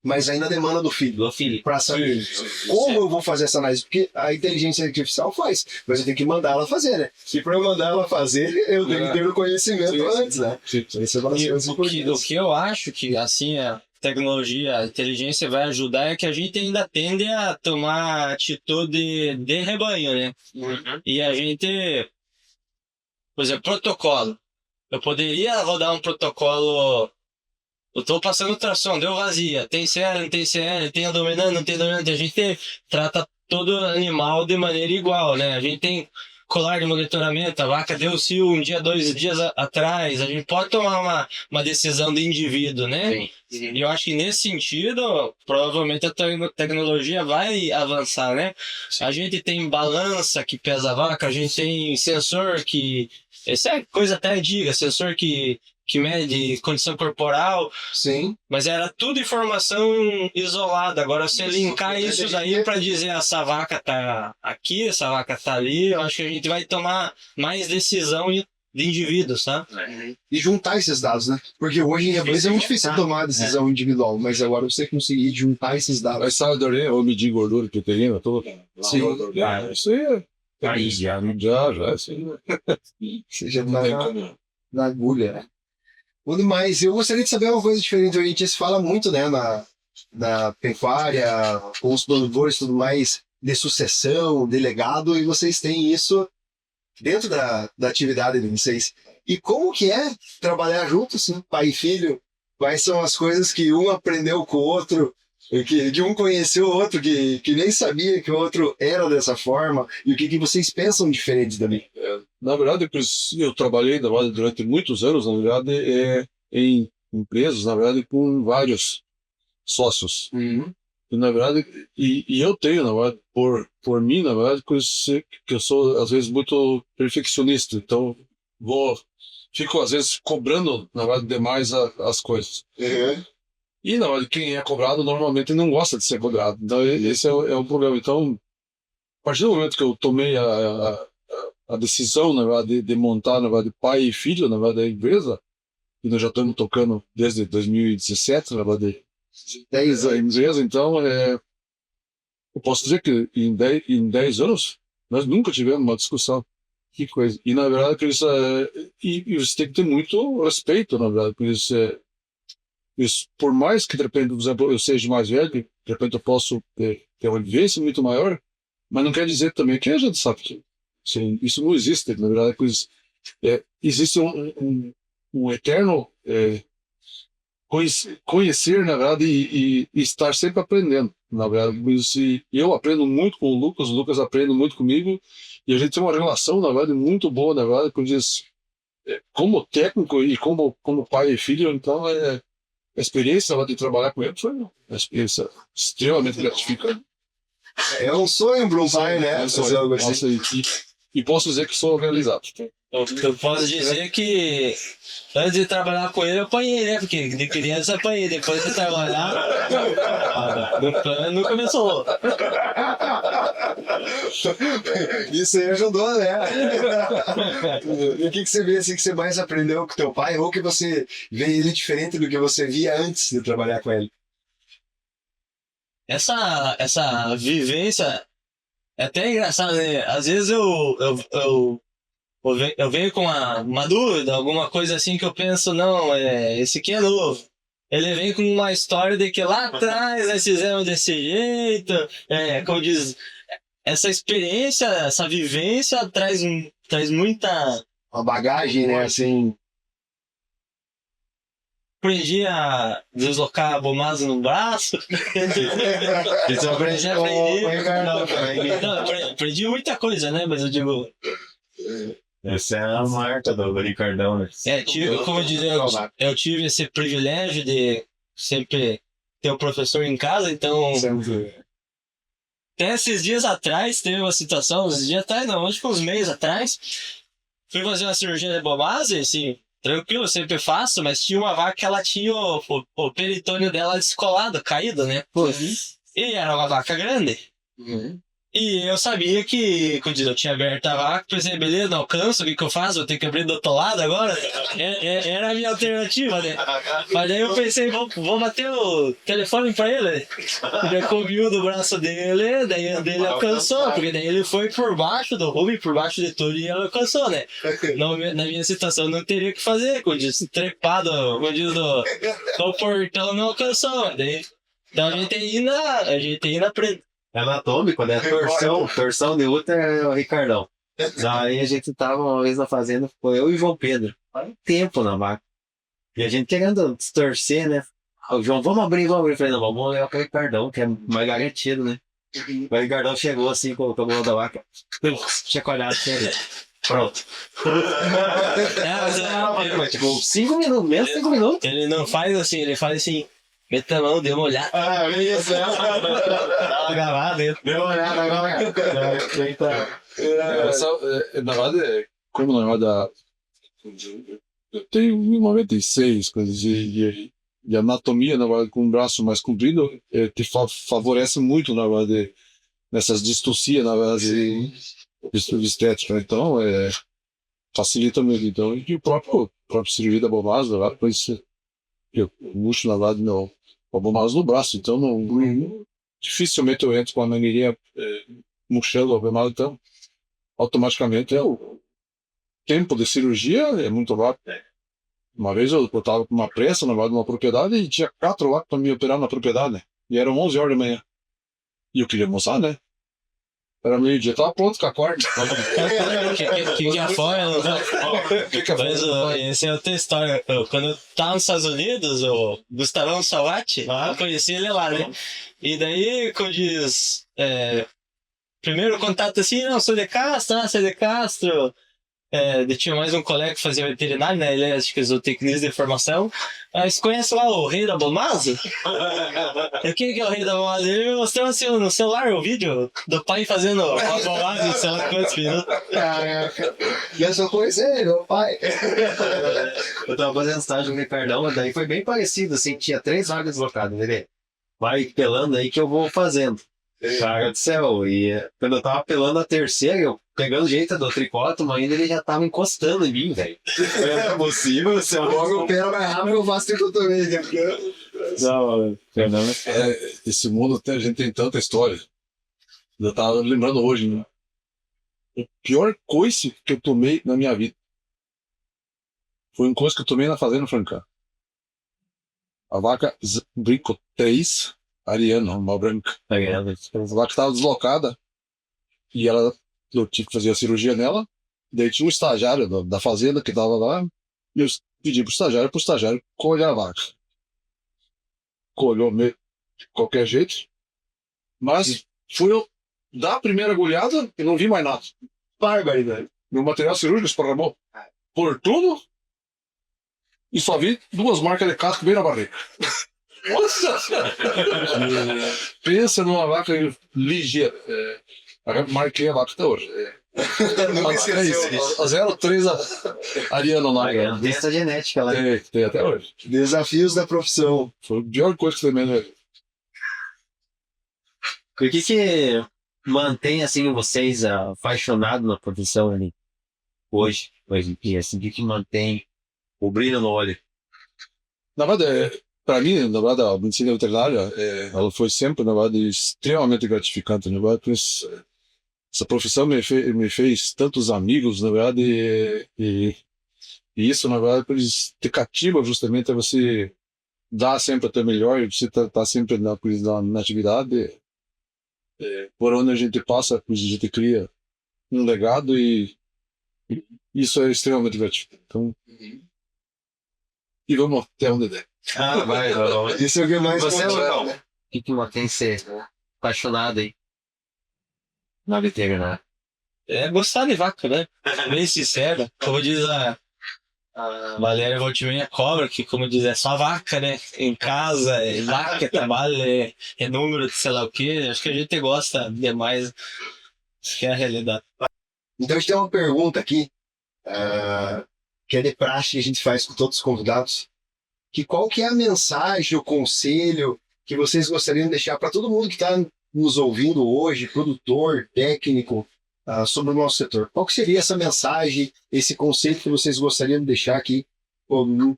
Mas ainda demanda do filho. Para saber como eu vou fazer essa análise. Porque a inteligência artificial faz, mas eu tenho que mandar ela fazer, né? E para eu mandar ela fazer, eu tenho que ter o conhecimento antes, né? Isso é bastante O que eu acho que, assim, a tecnologia, a inteligência vai ajudar é que a gente ainda tende a tomar atitude de rebanho, né? E a gente, por exemplo, protocolo. Eu poderia rodar um protocolo. Eu tô passando ultrassom, deu vazia. Tem CL, não tem CL, tem abdominante, não tem abdominante. A gente trata todo animal de maneira igual, né? A gente tem colar de monitoramento, a vaca deu cio um dia, 2 dias atrás. A gente pode tomar uma decisão de indivíduo, né? Sim. E eu acho que nesse sentido, provavelmente a tecnologia vai avançar, né? Sim. A gente tem balança que pesa a vaca, a gente tem sensor que... Essa é coisa até antiga, sensor que mede condição corporal. Sim. Mas era tudo informação isolada. Agora, você linkar isso daí para dizer essa vaca tá aqui, essa vaca tá ali, eu acho que a gente vai tomar mais decisão de indivíduos, tá? E juntar esses dados, né? Porque hoje em rebanho é muito difícil tomar a decisão individual, mas agora você conseguir juntar esses dados. Mas sabe, ou medir gordura, proteína, tudo. Sim. Isso aí Aí já. Sim. Seja na agulha, né? Mas eu gostaria de saber uma coisa diferente. A gente se fala muito, né, na pecuária, com os produtores e tudo mais, de sucessão, de legado, e vocês têm isso dentro da atividade de vocês. E como que é trabalhar junto, assim, pai e filho? Quais são as coisas que um aprendeu com o outro, que um conheceu o outro, que nem sabia que o outro era dessa forma, e o que vocês pensam diferente da mim? Na verdade, eu trabalhei durante muitos anos, na verdade, em empresas, na verdade, com vários sócios. Uhum. E, na verdade, eu tenho, na verdade, por mim, na verdade, que eu sou, às vezes, muito perfeccionista. Então, fico, às vezes, cobrando, na verdade, demais as coisas. Uhum. E, na verdade, quem é cobrado, normalmente, não gosta de ser cobrado. Então, esse é o problema. Então, a partir do momento que eu tomei a a decisão, na verdade, de montar, na verdade, pai e filho, na verdade, a empresa, e nós já estamos tocando desde 2017, na verdade, 10 anos a empresa, então, eu posso dizer que em 10 anos, nós nunca tivemos uma discussão. Que coisa. E, na verdade, por isso, e você tem que ter muito respeito, na verdade, por isso, por mais que, de repente, por exemplo, eu seja mais velho, de repente eu posso ter uma vivência muito maior, mas não quer dizer também que a gente sabe que isso não existe, na verdade, por isso, existe um eterno conhecer, na verdade, e estar sempre aprendendo, na verdade. Por isso, eu aprendo muito com o Lucas aprende muito comigo, e a gente tem uma relação, na verdade, muito boa, na verdade, por isso, como técnico e como pai e filho, então, a experiência de trabalhar com ele foi uma experiência extremamente gratificante. É um sonho para um pai, né? Fazer algo assim. Nossa, e posso dizer que sou realizado. Eu posso dizer que antes de trabalhar com ele eu apanhei, né? Porque de criança eu apanhei, depois de trabalhar, nunca me solou. Isso aí ajudou, né? E o que você vê assim que você mais aprendeu com teu pai, ou que você vê ele diferente do que você via antes de trabalhar com ele? Essa vivência é até engraçado, né? Às vezes eu venho com uma dúvida, alguma coisa assim que eu penso, não, esse aqui é novo. Ele vem com uma história de que lá atrás nós fizemos desse jeito, como diz, essa experiência, essa vivência traz muita... Uma bagagem, né? Assim. Aprendi a deslocar a bomasa no braço. Isso eu aprendi com o Ricardão também. Não, aprendi muita coisa, né? Mas eu digo... Essa é a marca do Ricardão, né? Como eu dizer, eu tive esse privilégio de sempre ter um professor em casa, então... Até esses dias atrás, teve uma situação, uns dias atrás, não, acho que uns meses atrás, fui fazer uma cirurgia de bomasa, assim, tranquilo, eu sempre faço, mas tinha uma vaca que ela tinha o peritônio dela descolado, caído, né? E era uma vaca grande. E eu sabia que, quando eu tinha aberto a vaca, pensei, beleza, não alcanço, o que eu faço? Vou ter que abrir do outro lado agora? Era a minha alternativa, né? Mas daí eu pensei, vou bater o telefone pra ele. Já cobriu do braço dele, daí o dele alcançou, porque daí ele foi por baixo do rumo, por baixo de tudo, e ele alcançou, né? Na minha situação, não teria o que fazer, quando diz, trepado, quando diz, do portão não alcançou. Daí, então a gente ia na Anatômico, né? Torção de útero é o Ricardão. Daí a gente tava uma vez na fazenda, foi eu e o João Pedro. Faz um tempo na vaca. E a gente querendo distorcer, né? O João, vamos abrir. Eu falei, não, vamos levar com o Ricardão, que é mais garantido, né? O Ricardão chegou assim com a mão da vaca. Chacoalhado, sério. Pronto. Tipo, 5 minutos, menos 5 minutos. Ele não faz assim, ele faz assim. Meta a mão, deu uma olhada. Isso, Tava gravado, deu uma olhada agora. Na verdade, como na verdade, eu tenho 1,96 coisas de anatomia, na verdade, com um braço mais comprido, te favorece muito, na verdade, nessas distoncias, na verdade, de estética. Então, facilita muito. Então, e o próprio cirurgia da bomasa, lá, depois eu puxo, na verdade, a bomasa no braço, então dificilmente eu entro com a mangueirinha murchando a bomasa, então automaticamente o tempo de cirurgia é muito rápido. Uma vez eu estava com uma pressa, na verdade, numa propriedade e tinha 4 lá para me operar na propriedade, né? E eram 11 horas da manhã. E eu queria almoçar, né? Era meio-dia, tava pronto com a quarta. Que é fora, mas essa é outra história. Quando eu tava nos Estados Unidos, o Gustavão Salvati, eu conheci ele lá, né? E daí, quando diz... primeiro contato assim, não, sou de Castro. Tinha mais um colega que fazia veterinário, né? Ele acho que é zootecnista de formação. Você conhece lá o rei da bomasa? Quem que é o rei da bomasa? Ele me mostrou assim no celular o vídeo do pai fazendo a bomasa em sei lá quantos minutos. E eu só conheci ele, meu pai. Eu tava fazendo estágio no Ricardão, mas daí foi bem parecido, assim, tinha 3 vagas locadas, né? Vai pelando aí que eu vou fazendo. Cara do céu, e quando eu tava pelando a terceira, eu pegando o jeito do tricótomo ainda, ele já tava encostando em mim, velho. É possível, você Logo o pé mais rápido eu faço tricotomia. Não, Esse mundo a gente tem tanta história. Eu tava lembrando hoje, né? A pior coice que eu tomei na minha vida foi um coice que eu tomei na Fazenda Franca. A vaca Brinco 3, Ariana, uma branca. A vaca estava deslocada e eu tive que fazer a cirurgia nela. Daí tinha um estagiário da fazenda que estava lá e eu pedi pro estagiário colher a vaca. Colhou meio de qualquer jeito, mas fui eu dar a primeira agulhada e não vi mais nada. Barbaridade. Meu material cirúrgico esparramou por tudo e só vi 2 marcas de casco bem na barriga. Nossa! Pensa numa vaca ligeira. Marquei a vaca até hoje. Nunca esqueceu. A 03 Ariana lá. Dessa genética lá. Tem até hoje. Desafios da profissão. Foi a pior coisa que eu tomei, né? O que mantém assim vocês apaixonados na profissão ali hoje em dia? Assim, o que mantém o brilho no olho? Na verdade, para mim, na verdade, a medicina veterinária, ela foi sempre, na verdade, extremamente gratificante. Na verdade, essa profissão me fez tantos amigos, na verdade, e isso, na verdade, te cativa justamente a você dar sempre o teu melhor, e você tá sempre na atividade. Por onde a gente passa, a gente cria um legado e isso é extremamente gratificante. Então, e vamos até onde der. Vai. Isso é o que mais Você, motiva, Lucão? né? O que mantém você apaixonado aí na veterinária? É gostar de vaca, né? Bem sincero. Como diz a Valéria Voltiminha Cobra, que como diz, é só vaca, né? Em casa, é vaca, é trabalho, é número de sei lá o quê. Acho que a gente gosta demais. Acho que é a realidade. Então a gente tem uma pergunta aqui, que é de praxe que a gente faz com todos os convidados. Que qual que é a mensagem, o conselho que vocês gostariam de deixar para todo mundo que está nos ouvindo hoje, produtor, técnico, sobre o nosso setor? Qual que seria essa mensagem, esse conceito que vocês gostariam de deixar aqui,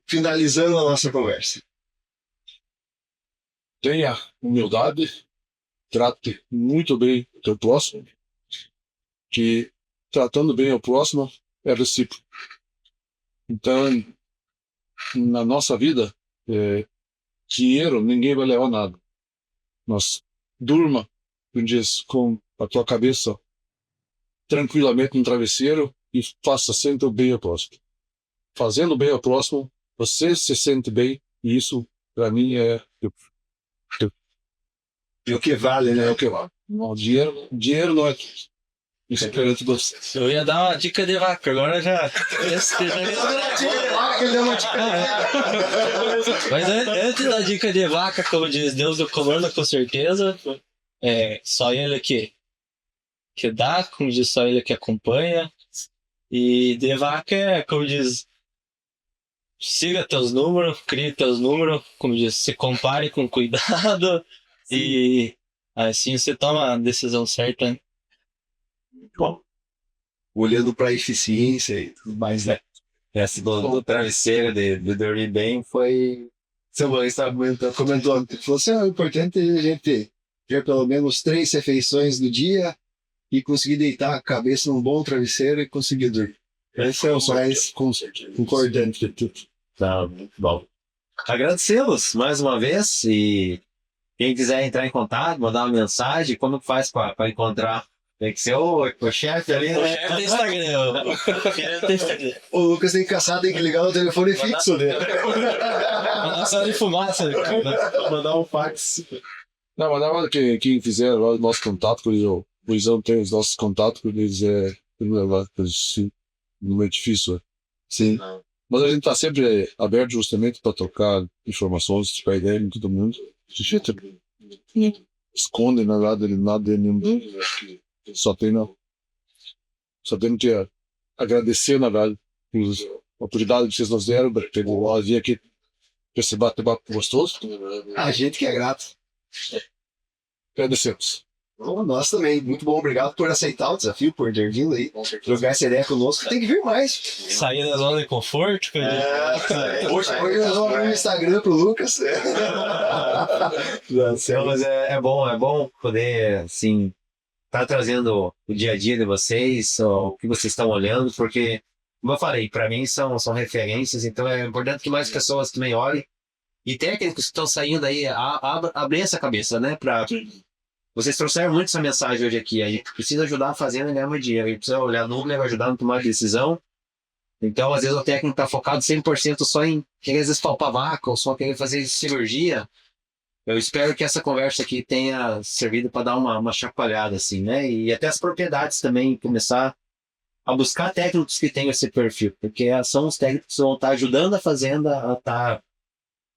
finalizando a nossa conversa? Tenha humildade, trate muito bem o teu próximo, que tratando bem o próximo é recíproco. Então, na nossa vida, dinheiro ninguém vai levar nada. Mas durma um dia com a tua cabeça tranquilamente no travesseiro e faça sempre o bem ao próximo. Fazendo bem ao próximo, você se sente bem e isso, para mim, é E o que vale, né? o que vale. Não, dinheiro não é tudo. Isso é perante você. Eu ia dar uma dica de vaca, agora já. Mas antes da dica de vaca, como diz Deus do comando, com certeza, só ele que dá, como diz, só ele que acompanha. E de vaca como diz, siga teus números, crie teus números, como diz, se compare com cuidado. Sim. E assim você toma a decisão certa, né? Bom, olhando para a eficiência e tudo mais, né? Essa do travesseiro de dormir bem foi. Seu mãe estava comentou, falou assim, o importante é a gente ter pelo menos 3 refeições do dia e conseguir deitar a cabeça num bom travesseiro e conseguir dormir. Esse é o mais concordante de tudo. Tá, bom. Agradecê-los mais uma vez e quem quiser entrar em contato, mandar uma mensagem, como que faz para encontrar? Tem que ser o chefe ali, né? O chefe do Instagram. O Lucas tem que caçar, tem que ligar no telefone fixo dele. Mandar só de fumaça. Mandar um fax. Não, mas na hora que quem fizer o nosso contato, o Luizão tem os nossos contatos, eles não é difícil. Sim. Mas a gente está sempre aberto justamente para trocar informações, trocar ideia com todo mundo. A gente esconde nada de nenhum. Só tenho que agradecer, na verdade, a oportunidade que vocês nos deram para vir aqui para esse bate-papo gostoso. A gente que é grato. Agradecemos. Nós também. Muito bom. Obrigado por aceitar o desafio, por ter vindo aí. Trocar essa ideia conosco. Tem que vir mais. Sair da zona de conforto, Hoje nós vamos abrir o Instagram pro Lucas. Não, mas é bom poder, assim, tá trazendo o dia a dia de vocês, o que vocês estão olhando, porque, como eu falei, para mim são referências, então é importante que mais pessoas também olhem. E técnicos que estão saindo aí, abrir essa cabeça, né? Vocês trouxeram muito essa mensagem hoje aqui. A gente precisa ajudar a fazenda a ganhar mais dinheiro. A gente precisa olhar número, ajudar a tomar decisão. Então, às vezes, o técnico está focado 100% só em querer, às vezes, palpar vaca ou só querer fazer cirurgia. Eu espero que essa conversa aqui tenha servido para dar uma chacoalhada, assim, né? E até as propriedades também, começar a buscar técnicos que tenham esse perfil. Porque são os técnicos que vão estar ajudando a fazenda a estar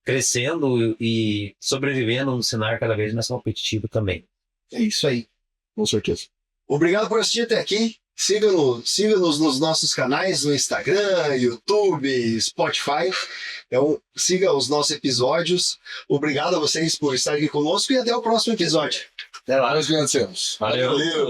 crescendo e sobrevivendo num cenário cada vez mais competitivo também. É isso aí. Com certeza. Obrigado por assistir até aqui. Siga-nos nos nossos canais no Instagram, YouTube, Spotify. Então, siga os nossos episódios. Obrigado a vocês por estarem aqui conosco e até o próximo episódio. Até lá. Nós agradecemos. Valeu. Valeu.